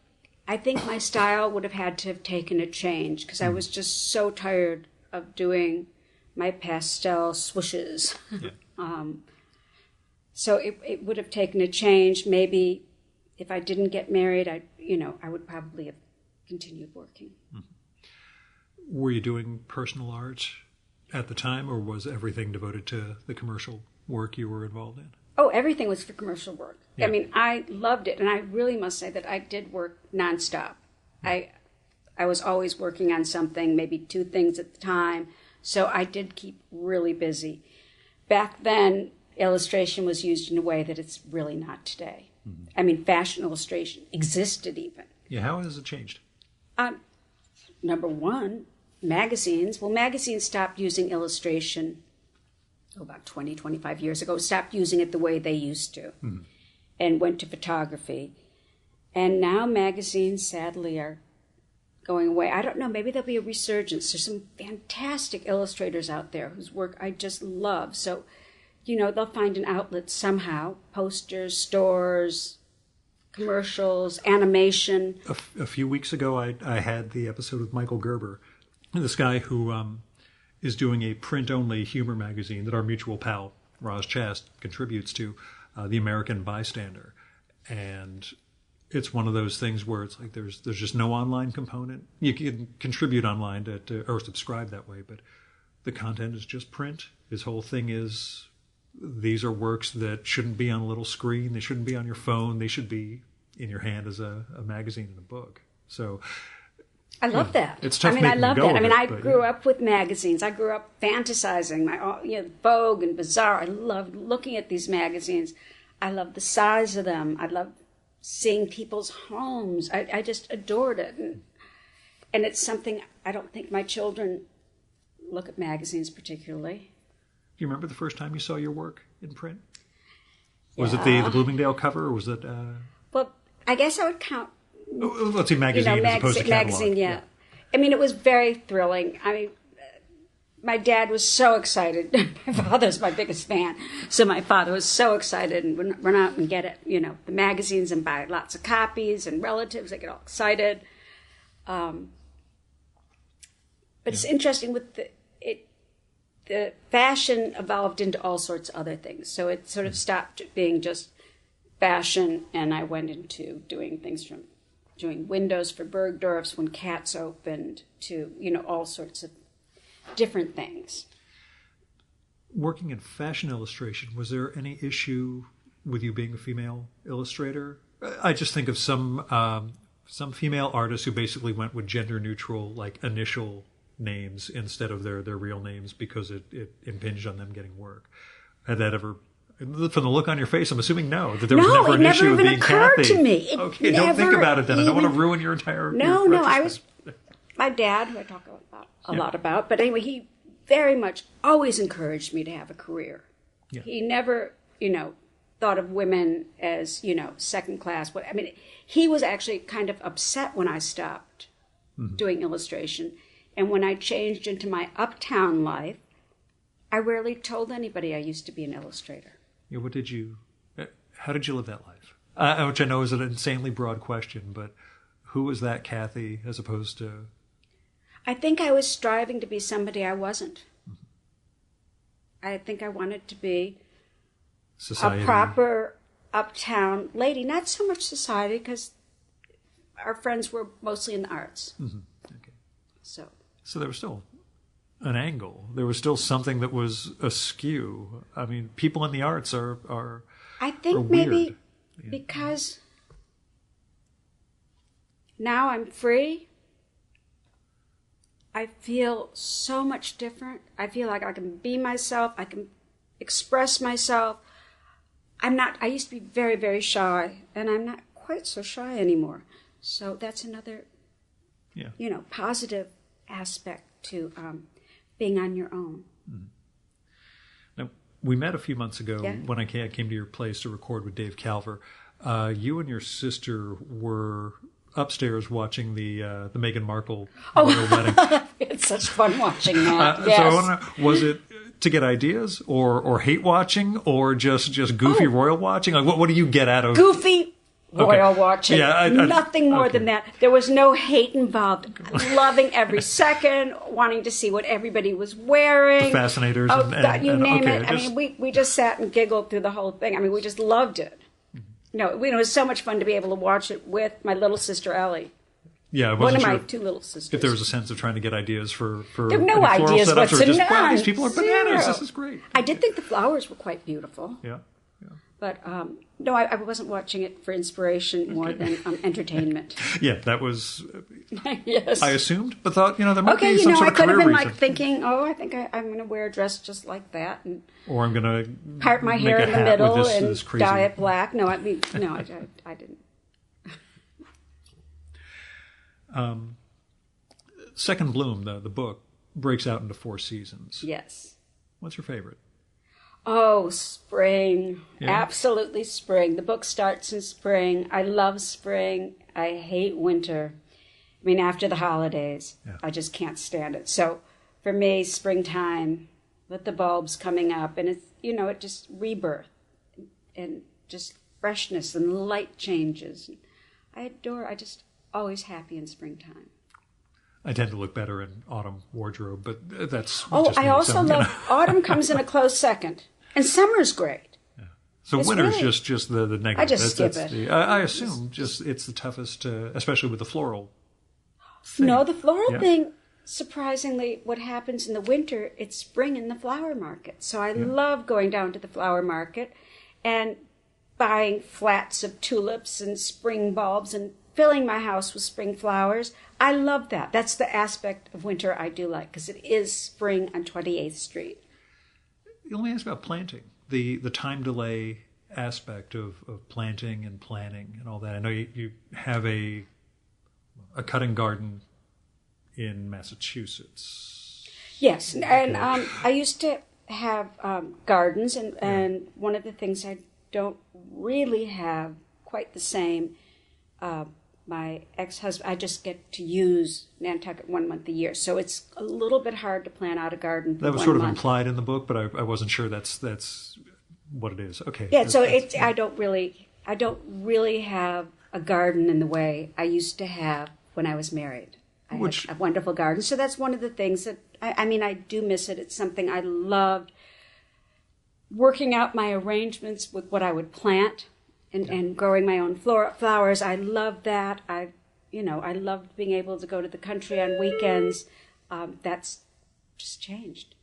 my style would have had to have taken a change because I was just so tired of doing my pastel swooshes. Yeah. So it would have taken a change. Maybe if I didn't get married, I would probably have continued working. Mm-hmm. Were you doing personal art at the time, or was everything devoted to the commercial work you were involved in? Oh, everything was for commercial work. Yeah. I loved it, and I really must say that I did work nonstop. I was always working on something, maybe 2 things at the time, so I did keep really busy. Back then, illustration was used in a way that it's really not today. Mm-hmm. Fashion illustration existed even. Yeah, how has it changed? Number one, magazines. Well, magazines stopped using illustration about 20, 25 years ago, stopped using it the way they used to, and went to photography. And now magazines, sadly, are going away. I don't know, maybe there'll be a resurgence. There's some fantastic illustrators out there whose work I just love. So, they'll find an outlet somehow. Posters, stores, commercials, animation. A few weeks ago, I had the episode with Michael Gerber, this guy who is doing a print-only humor magazine that our mutual pal, Roz Chast, contributes to, The American Bystander. And it's one of those things where it's like there's just no online component. You can contribute online or subscribe that way, but the content is just print. His whole thing is these are works that shouldn't be on a little screen. They shouldn't be on your phone. They should be in your hand as a magazine and a book. So I love that. It's tough. I love that. I grew up with magazines. I grew up fantasizing. Vogue and Bazaar. I loved looking at these magazines. I loved the size of them. I loved seeing people's homes. I just adored it. And it's something I don't think my children look at magazines particularly. Do you remember the first time you saw your work in print? Was it the Bloomingdale cover, or was it... Well, I guess I would count... Let's say magazine as opposed to catalog. Magazine, yeah. It was very thrilling. My dad was so excited. My father's my biggest fan. So my father was so excited and would run out and get it, the magazines and buy lots of copies, and relatives, they get all excited. But it's interesting with the fashion evolved into all sorts of other things. So it sort of stopped being just fashion, and I went into doing things from doing windows for Bergdorf's when Katz opened to, all sorts of different things. Working in fashion illustration, was there any issue with you being a female illustrator? I just think of some female artists who basically went with gender neutral, like initial names instead of their real names because it impinged on them getting work. Had that ever, from the look on your face, I'm assuming no, that there was never an issue of being Cathy. No, it never even occurred to me. Okay, don't think about it then. I don't want to ruin your entire No, I was, my dad, who I talk about a lot about, but anyway, he very much always encouraged me to have a career. Yeah. He never, thought of women as, second class. He was actually kind of upset when I stopped doing illustration. And when I changed into my uptown life, I rarely told anybody I used to be an illustrator. Yeah, how did you live that life? Which I know is an insanely broad question, but who was that Cathy as opposed to... I think I was striving to be somebody I wasn't. I think I wanted to be society. A proper uptown lady. Not so much society, because our friends were mostly in the arts. Mm-hmm. Okay. So there was still an angle. There was still something that was askew. I mean, people in the arts are I think are maybe weird. Because now I'm free, I feel so much different. I feel like I can be myself. I can express myself. I used to be very, very shy, and I'm not quite so shy anymore. So that's another, positive aspect to being on your own. Mm-hmm. Now, we met a few months ago when I came to your place to record with Dave Calver. You and your sister were upstairs watching the Meghan Markle royal wedding. It's such fun watching that. Yes. So I want to know, was it to get ideas or hate watching or just goofy royal watching? Like what do you get out of goofy royal watching? Yeah, nothing more than that. There was no hate involved. Loving every second, wanting to see what everybody was wearing. The fascinators. Oh, God, you name it. We just sat and giggled through the whole thing. We just loved it. It was so much fun to be able to watch it with my little sister Ellie. Yeah, one of my two little sisters. If there was a sense of trying to get ideas for there were no ideas whatsoever. Wow, these people are bananas. This is great. I did think the flowers were quite beautiful. Yeah. But no, I wasn't watching it for inspiration more than entertainment. Yeah, that was. Yes. I assumed, but thought there might be some sort of career reason. I could have been like thinking, I think I'm going to wear a dress just like that, or I'm going to part my hair in the middle this and dye it black. No, I didn't. Second Bloom, the book, breaks out into 4 seasons. Yes. What's your favorite? Oh, spring. Yeah. Absolutely spring. The book starts in spring. I love spring. I hate winter. After the holidays, I just can't stand it. So for me, springtime, with the bulbs coming up, and it's, it just rebirth and just freshness and light changes. I just always happy in springtime. I tend to look better in autumn wardrobe, but that's just I also love autumn comes in a close second, and summer's great. Yeah. So it's winter's really, just the negative. I just skip it. I assume it's the toughest, especially with the floral thing. No, the floral thing, surprisingly, what happens in the winter, it's spring in the flower market. So I love going down to the flower market and buying flats of tulips and spring bulbs and filling my house with spring flowers. I love that. That's the aspect of winter I do like, because it is spring on 28th Street. Let me ask about planting, the time delay aspect of planting and planning and all that. I know you have a cutting garden in Massachusetts. Yes, and I used to have gardens, and one of the things I don't really have quite the same, my ex-husband, I just get to use Nantucket 1 month a year, so it's a little bit hard to plan out a garden for 1 month. That was sort of implied in the book, but I wasn't sure that's what it is. Okay. Yeah, so I don't really have a garden in the way I used to have when I was married. I had a wonderful garden, so that's one of the things that I do miss it. It's something I loved, working out my arrangements with what I would plant and growing my own flowers. I love that. I loved being able to go to the country on weekends. That's just changed.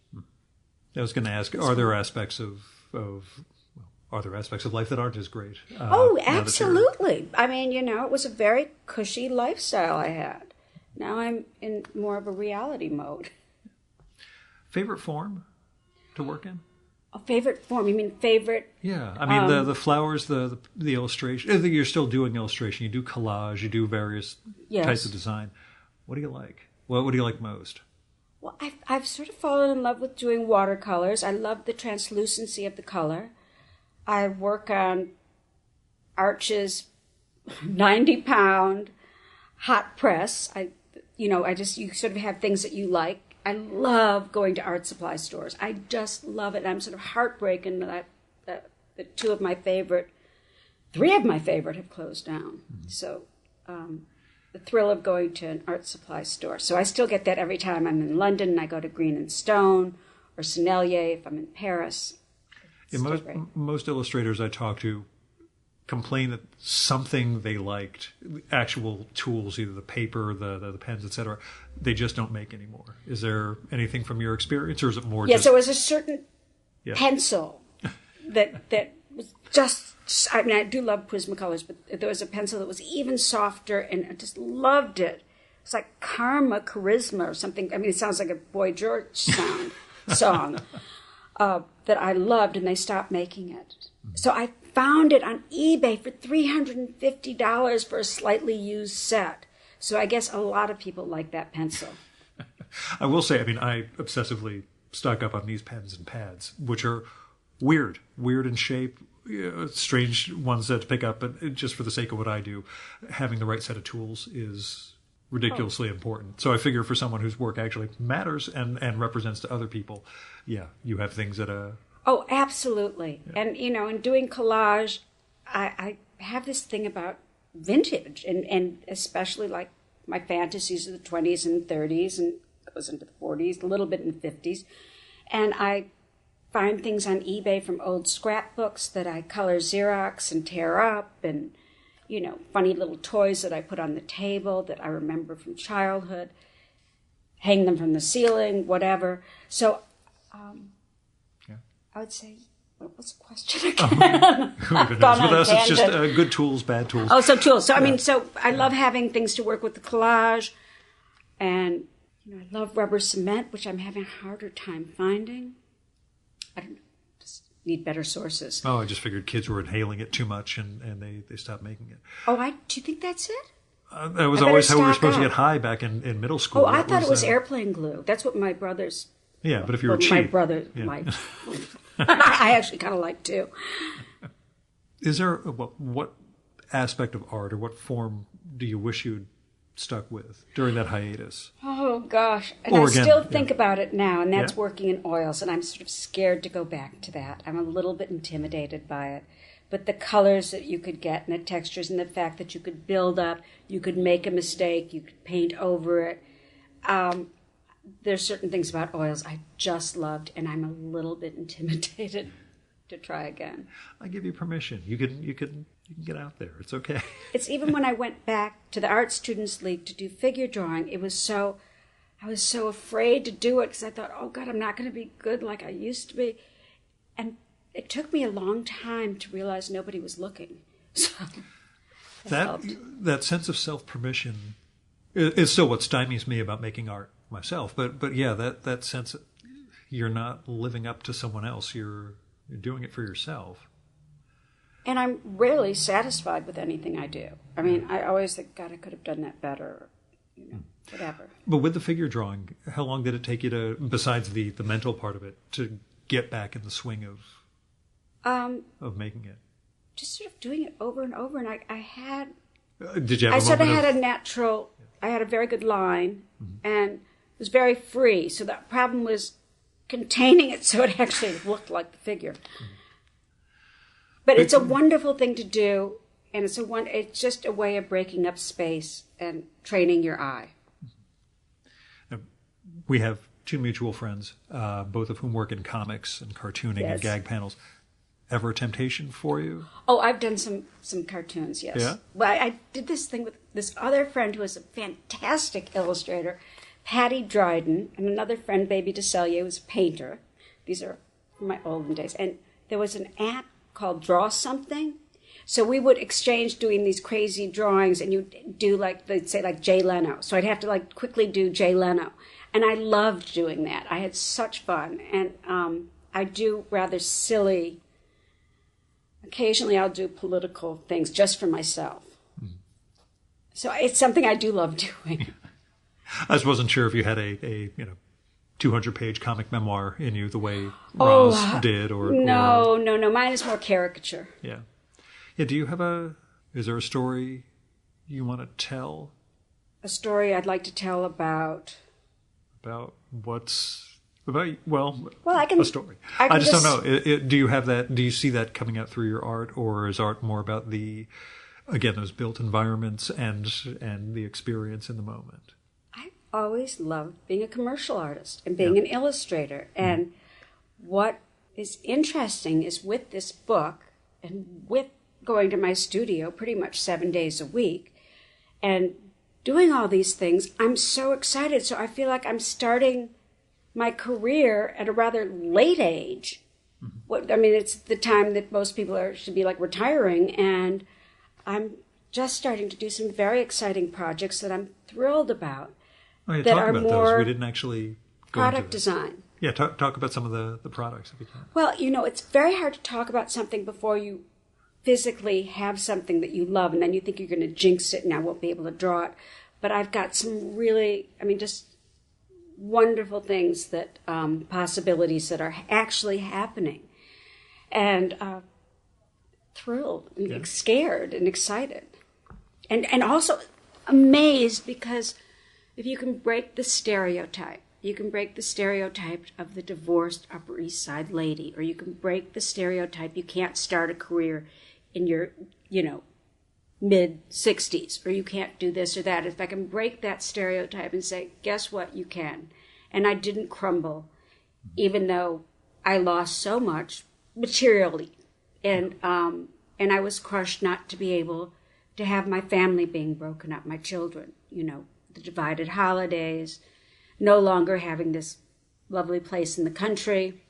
I was going to ask, are there aspects of life that aren't as great? Oh, absolutely. I mean, it was a very cushy lifestyle I had. Now I'm in more of a reality mode. Favorite form to work in? A favorite form? You mean favorite? Yeah, I mean the flowers, the illustration. I think you're still doing illustration. You do collage. You do various types of design. What do you like? What do you like most? Well, I've sort of fallen in love with doing watercolors. I love the translucency of the color. I work on Arch's 90-pound hot press. You sort of have things that you like. I love going to art supply stores. I just love it. I'm sort of heartbroken that three of my favorite have closed down. Mm-hmm. So the thrill of going to an art supply store. So I still get that every time I'm in London and I go to Green and Stone or Sennelier if I'm in Paris. Most illustrators I talk to complain that something they liked, actual tools, either the paper, the pens, etc., they just don't make anymore. Is there anything from your experience, or is it more? Yes, there was a certain pencil that was just. I mean, I do love Prismacolors, but there was a pencil that was even softer, and I just loved it. It's like Charisma or something. I mean, it sounds like a Boy George song that I loved, and they stopped making it. So I found it on eBay for $350 for a slightly used set. So I guess a lot of people like that pencil. I will say, I mean, I obsessively stock up on these pens and pads, which are weird in shape, strange ones to pick up, but just for the sake of what I do, having the right set of tools is ridiculously important. So I figure for someone whose work actually matters and represents to other people, you have things that Oh, absolutely. Yeah. And, in doing collage, I have this thing about vintage, and especially like my fantasies of the 20s and 30s and goes into the 40s, a little bit in the 50s. And I find things on eBay from old scrapbooks that I color Xerox and tear up, and, funny little toys that I put on the table that I remember from childhood, hang them from the ceiling, whatever. So, I would say, what was the question again? Who even knows? With us, it's just good tools, bad tools. Oh, so tools. So, I love having things to work with the collage. And, I love rubber cement, which I'm having a harder time finding. I don't know. Just need better sources. Oh, I just figured kids were inhaling it too much and they stopped making it. Oh, do you think that's it? That was always how we were supposed to get high back in middle school. Oh, I thought it was airplane glue. That's what my brothers... Yeah, but if you were cheap... My brother liked. I actually kind of like too. Is there what aspect of art or what form do you wish you'd stuck with during that hiatus? Oh gosh, and I still think about it now, and that's working in oils, and I'm sort of scared to go back to that. I'm a little bit intimidated by it, but the colors that you could get and the textures and the fact that you could build up, you could make a mistake, you could paint over it. There's certain things about oils I just loved, and I'm a little bit intimidated to try again. I give you permission. You can get out there. It's okay. It's even when I went back to the Art Students League to do figure drawing, I was so afraid to do it because I thought, oh God, I'm not going to be good like I used to be. And it took me a long time to realize nobody was looking. So that sense of self-permission is still what stymies me about making art myself. But that sense that you're not living up to someone else. You're doing it for yourself. And I'm rarely satisfied with anything I do. I mean, I always think, God, I could have done that better, whatever. But with the figure drawing, how long did it take you to, besides the mental part of it, to get back in the swing of making it? Just sort of doing it over and over. And I had... did you have I sort of had a natural... I had a very good line, and it was very free. So the problem was containing it so it actually looked like the figure. But it's a wonderful thing to do, and it's just a way of breaking up space and training your eye. We have two mutual friends, both of whom work in comics and cartooning and gag panels. ever a temptation for you? Oh, I've done some cartoons, yes. Yeah? Well, I did this thing with this other friend who is a fantastic illustrator, Patty Dryden, and another friend, Baby DeCellier, who's a painter. These are from my olden days. And there was an app called Draw Something. So we would exchange doing these crazy drawings, and you'd do like, they'd say like Jay Leno. So I'd have to like quickly do Jay Leno. And I loved doing that. I had such fun. And I do rather silly, occasionally I'll do political things just for myself. Mm-hmm. So it's something I do love doing. I just wasn't sure if you had a 200-page comic memoir in you the way Roz did, or no. Mine is more caricature. Yeah. Do you have is there a story you want to tell? A story I'd like to tell about what's I can, a story. I just don't know. Do you have that? Do you see that coming out through your art, or is art more about those built environments and the experience in the moment? I always loved being a commercial artist and being an illustrator. And what is interesting is with this book and with going to my studio pretty much 7 days a week and doing all these things, I'm so excited. So I feel like I'm starting my career at a rather late age. Mm-hmm. It's the time that most people should be like retiring, and I'm just starting to do some very exciting projects that I'm thrilled about. Oh, yeah, talk about those. We didn't actually go product into design. Yeah, talk about some of the products if you can. Well, it's very hard to talk about something before you physically have something that you love, and then you think you're going to jinx it and I won't be able to draw it. But I've got some really, just wonderful things that, possibilities that are actually happening. And thrilled and scared and excited. And also amazed, because if you can break the stereotype, you can break the stereotype of the divorced Upper East Side lady, or you can break the stereotype you can't start a career in your, mid-60s, or you can't do this or that. If I can break that stereotype and say, guess what, you can. And I didn't crumble, even though I lost so much materially. And I was crushed not to be able to have my family being broken up, my children, the divided holidays, no longer having this lovely place in the country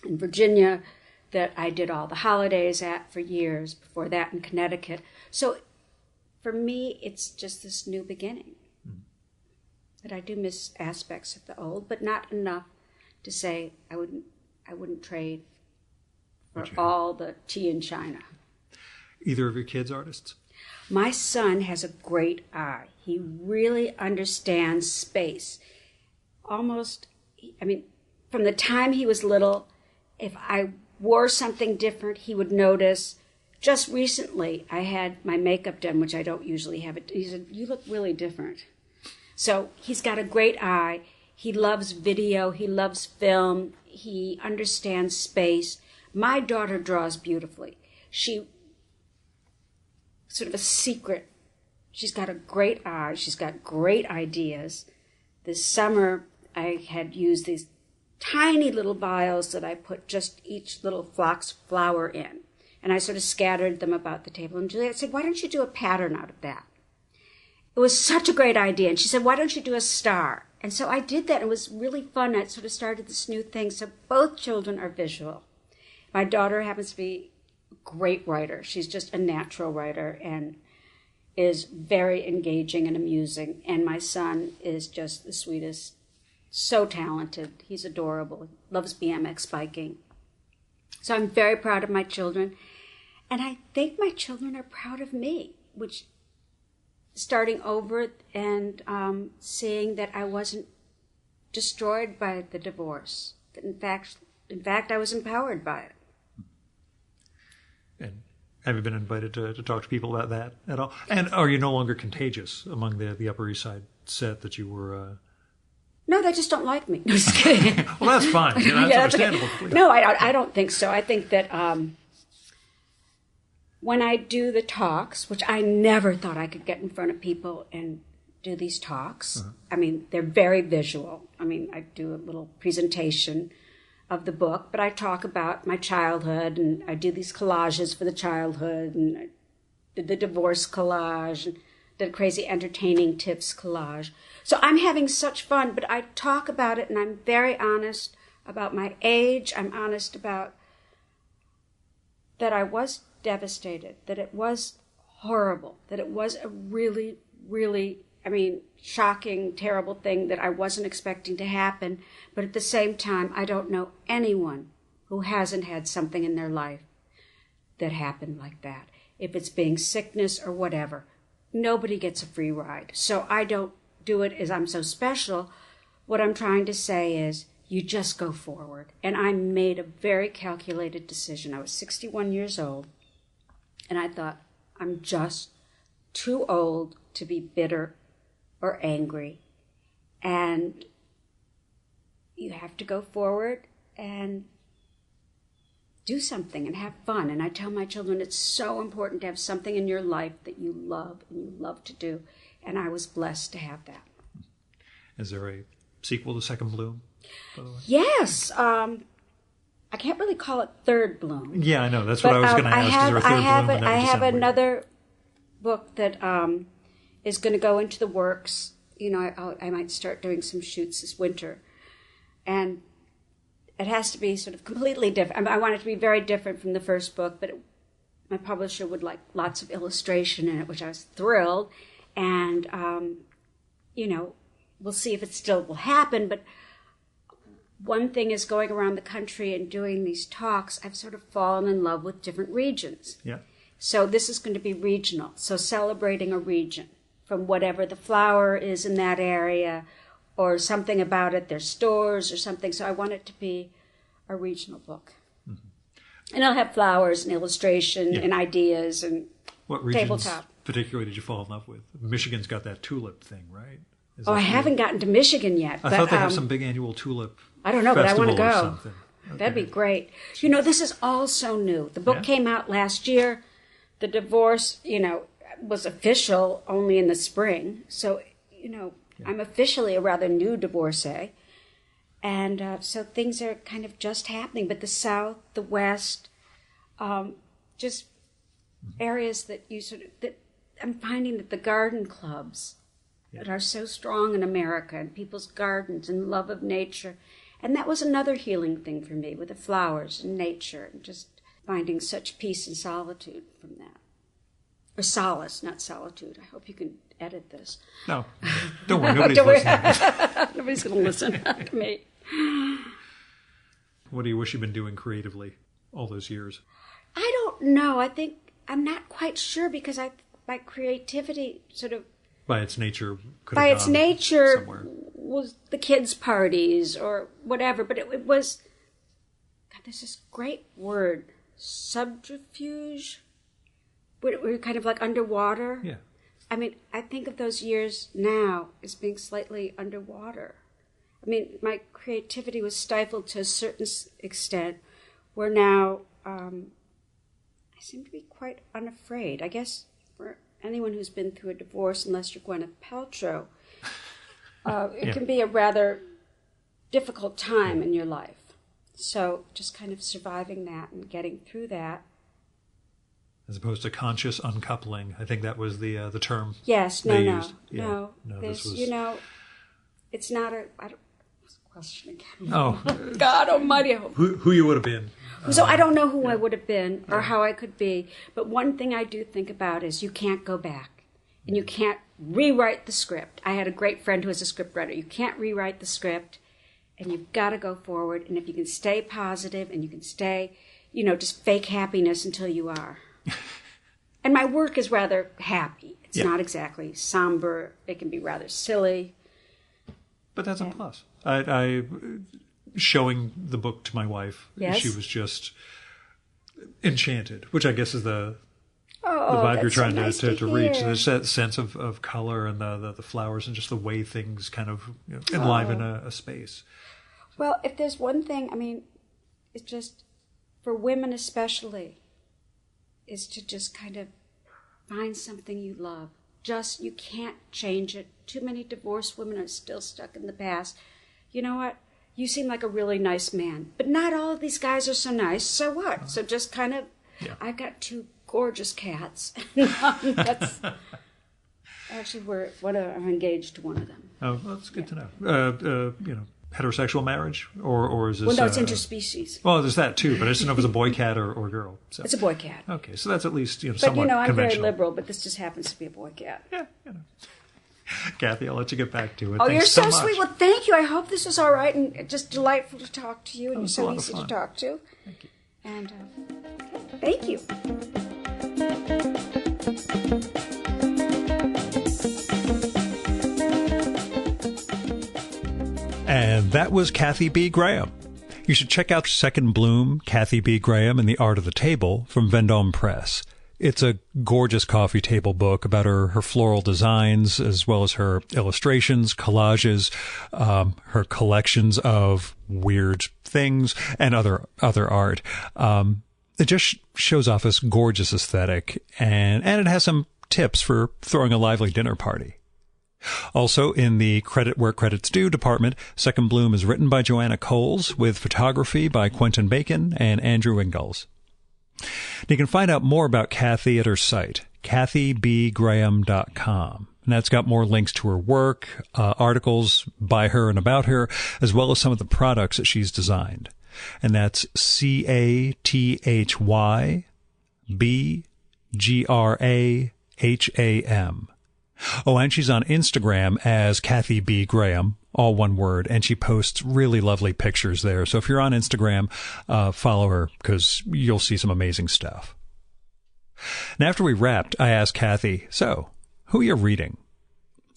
in Virginia that I did all the holidays at for years, before that in Connecticut. So for me, it's just this new beginning. But I do miss aspects of the old, but not enough to say I wouldn't trade for all the tea in China. Either of your kids artists? My son has a great eye. He really understands space. Almost, from the time he was little, if I wore something different, he would notice. Just recently, I had my makeup done, which I don't usually have it. He said, "You look really different." So he's got a great eye. He loves video. He loves film. He understands space. My daughter draws beautifully. She, sort of a secret, she's got a great eye. She's got great ideas. This summer, I had used these tiny little vials that I put just each little flower in. And I sort of scattered them about the table. And Juliet said, "Why don't you do a pattern out of that?" It was such a great idea. And she said, "Why don't you do a star?" And so I did that. It was really fun. I sort of started this new thing. So both children are visual. My daughter happens to be a great writer. She's just a natural writer and is very engaging and amusing. And my son is just the sweetest, so talented. He's adorable. Loves BMX biking. So I'm very proud of my children. And I think my children are proud of me, which starting over and seeing that I wasn't destroyed by the divorce. That in fact, I was empowered by it. And have you been invited to talk to people about that at all? And are you no longer contagious among the Upper East Side set that you were? No, they just don't like me. No, just kidding. Well, that's fine. That's understandable. Okay. No, I don't think so. I think that when I do the talks, which I never thought I could get in front of people and do these talks. Uh-huh. They're very visual. I do a little presentation of the book, but I talk about my childhood, and I do these collages for the childhood, and I did the divorce collage, and did a crazy entertaining tips collage. So I'm having such fun, but I talk about it, and I'm very honest about my age. I'm honest about that I was devastated, that it was horrible, that it was a really, really, shocking, terrible thing that I wasn't expecting to happen. But at the same time, I don't know anyone who hasn't had something in their life that happened like that. If it's being sickness or whatever, nobody gets a free ride. So I don't do it as I'm so special. What I'm trying to say is you just go forward. And I made a very calculated decision. I was 61 years old, and I thought, I'm just too old to be bitter or angry. And you have to go forward and do something and have fun. And I tell my children it's so important to have something in your life that you love and you love to do. And I was blessed to have that. Is there a sequel to Second Bloom, by the way? Yes. I can't really call it Third Bloom. Yeah, I know. That's what I was going to ask. Is there a Third Bloom? I have another book that is going to go into the works. I might start doing some shoots this winter. And it has to be sort of completely different. I want it to be very different from the first book, but my publisher would like lots of illustration in it, which I was thrilled. And, we'll see if it still will happen. But one thing is going around the country and doing these talks, I've sort of fallen in love with different regions. Yeah. So this is going to be regional. So celebrating a region from whatever the flower is in that area or something about it, their stores or something. So I want it to be a regional book. Mm-hmm. And I'll have flowers and illustration and ideas and what regions tabletop. Particularly did you fall in love with? Michigan's got that tulip thing, right? I haven't gotten to Michigan yet. I thought they have some big annual tulip I don't know, but I want to go. Okay. That'd be great. This is all so new. The book came out last year. The divorce, was official only in the spring. So, I'm officially a rather new divorcee. And so things are kind of just happening. But the South, the West, just areas that that I'm finding that the garden clubs that are so strong in America and people's gardens and love of nature. And that was another healing thing for me with the flowers and nature and just finding such peace and solitude from that. Or solace, not solitude. I hope you can edit this. No. Don't worry. Nobody's listening. Nobody's going to listen to me. What do you wish you'd been doing creatively all those years? I don't know. I think I'm not quite sure because my creativity sort of by its nature somewhere. Was the kids' parties or whatever, but it was, God, there's this great word, subterfuge. We're kind of like underwater. Yeah. I think of those years now as being slightly underwater. My creativity was stifled to a certain extent, where now I seem to be quite unafraid. I guess for anyone who's been through a divorce, unless you're Gwyneth Paltrow, it can be a rather difficult time in your life. So just kind of surviving that and getting through that. As opposed to conscious uncoupling, I think that was the term. Yes, they used. No. This was... it's not a. I don't. What's the question again? Oh, God Almighty! Who you would have been? So I don't know who I would have been or how I could be. But one thing I do think about is you can't go back, and you can't rewrite the script. I had a great friend who was a scriptwriter. You can't rewrite the script, and you've got to go forward. And if you can stay positive and you can stay, just fake happiness until you are. And my work is rather happy. It's not exactly somber. It can be rather silly. But that's a plus. I showing the book to my wife, she was just enchanted, which I guess is the vibe you're trying to reach. There's that sense of color and the flowers and just the way things kind of enliven a space. Well, if there's one thing, it's just for women especially, is to just kind of find something you love. You can't change it. Too many divorced women are still stuck in the past. You know what? you seem like a really nice man. But not all of these guys are so nice. So what? So just kind of, I've got 2 gorgeous cats. That's actually, I'm engaged to one of them. Oh, well, that's good to know. Heterosexual marriage, or is this? Well, no, it's interspecies. Well, there's that too, but I just don't know if it's a boy cat or girl. So. It's a boy cat. Okay, so that's at least somewhat But I'm very conventional. liberal, but this just happens to be a boy cat. Yeah, Cathy, I'll let you get back to it. Oh, Thanks you're so much. sweet. Well, thank you. I hope this was all right and just delightful to talk to you, and you're so easy to talk to. Thank you. And thank you. And that was Cathy B Graham. You should check out Second Bloom, Cathy B Graham and the Art of the Table from Vendome Press. It's a gorgeous coffee table book about her floral designs, as well as her illustrations, collages, her collections of weird things, and other art. It just shows off this gorgeous aesthetic, and it has some tips for throwing a lively dinner party. Also, in the Credit Where Credit's Due department, Second Bloom is written by Joanna Coles, with photography by Quentin Bacon and Andrew Ingalls. You can find out more about Cathy at her site, cathybgraham.com. And that's got more links to her work, articles by her and about her, as well as some of the products that she's designed. And that's CATHYBGRAHAM. Oh, and she's on Instagram as Cathy B Graham, all one word, and she posts really lovely pictures there. So if you're on Instagram, follow her, because you'll see some amazing stuff. And after we wrapped, I asked Cathy, so, who are you reading?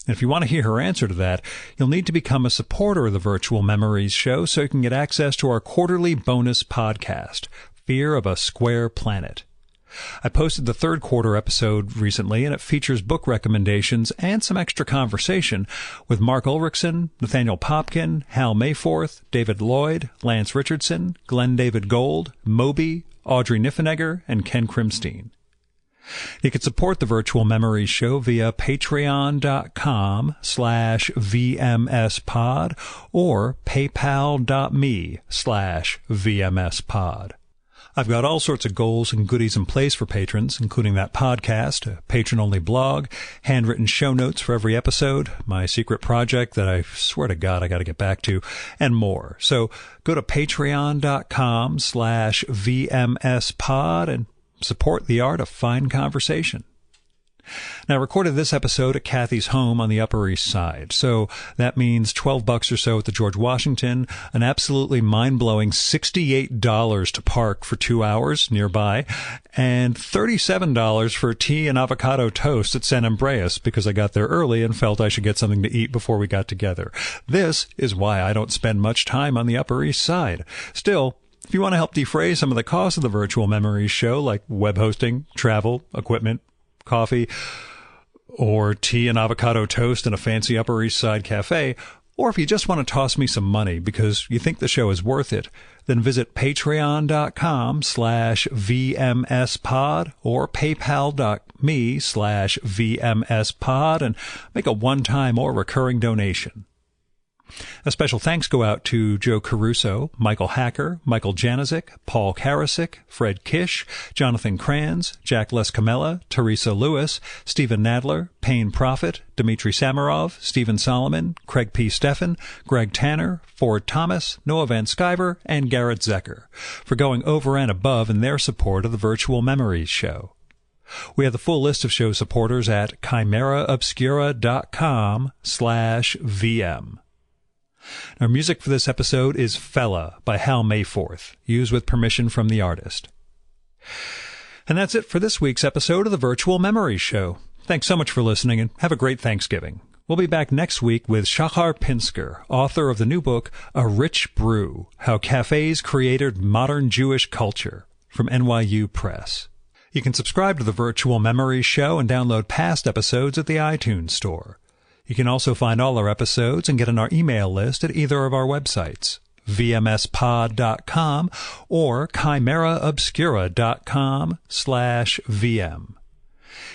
And if you want to hear her answer to that, you'll need to become a supporter of the Virtual Memories show so you can get access to our quarterly bonus podcast, Fear of a Square Planet. I posted the 3rd quarter episode recently, and it features book recommendations and some extra conversation with Mark Ulrichsen, Nathaniel Popkin, Hal Mayforth, David Lloyd, Lance Richardson, Glenn David Gold, Moby, Audrey Niffenegger, and Ken Krimstein. You can support the Virtual Memories show via patreon.com/VMSpod or paypal.me/VMSpod. I've got all sorts of goals and goodies in place for patrons, including that podcast, a patron-only blog, handwritten show notes for every episode, my secret project that I swear to God I got to get back to, and more. So go to patreon.com/VMSpod and support the art of fine conversation. Now, I recorded this episode at Cathy's home on the Upper East Side, so that means $12 or so at the George Washington, an absolutely mind-blowing $68 to park for 2 hours nearby, and $37 for tea and avocado toast at San Andreas because I got there early and felt I should get something to eat before we got together. This is why I don't spend much time on the Upper East Side. Still, if you want to help defray some of the costs of the Virtual Memories show, like web hosting, travel, equipment, coffee, or tea and avocado toast in a fancy Upper East Side cafe, or if you just want to toss me some money because you think the show is worth it, then visit patreon.com/VMSpod or paypal.me/VMSpod and make a one-time or recurring donation. A special thanks go out to Joe Caruso, Michael Hacker, Michael Janizik, Paul Karasik, Fred Kish, Jonathan Kranz, Jack Lescamella, Teresa Lewis, Stephen Nadler, Payne Prophet, Dmitry Samarov, Stephen Solomon, Craig P. Steffen, Greg Tanner, Ford Thomas, Noah Van Skyver, and Garrett Zecker for going over and above in their support of the Virtual Memories show. We have the full list of show supporters at chimeraobscura.com/VM. Our music for this episode is Fella by Hal Mayforth, used with permission from the artist. And that's it for this week's episode of the Virtual Memories Show. Thanks so much for listening, and have a great Thanksgiving. We'll be back next week with Shachar Pinsker, author of the new book, A Rich Brew, How Cafes Created Modern Jewish Culture, from NYU Press. You can subscribe to the Virtual Memories Show and download past episodes at the iTunes Store. You can also find all our episodes and get on our email list at either of our websites, vmspod.com or chimeraobscura.com/VM.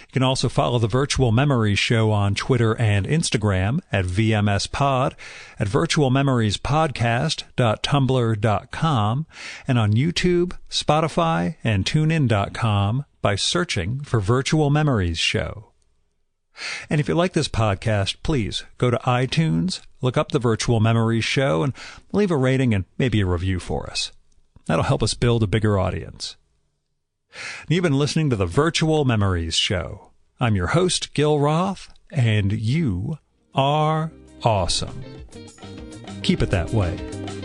You can also follow the Virtual Memories Show on Twitter and Instagram at VMSPod, at virtualmemoriespodcast.tumblr.com, and on YouTube, Spotify, and TuneIn.com by searching for Virtual Memories Show. And if you like this podcast, please go to iTunes, look up the Virtual Memories Show, and leave a rating and maybe a review for us. That'll help us build a bigger audience. You've been listening to the Virtual Memories Show. I'm your host, Gil Roth, and you are awesome. Keep it that way.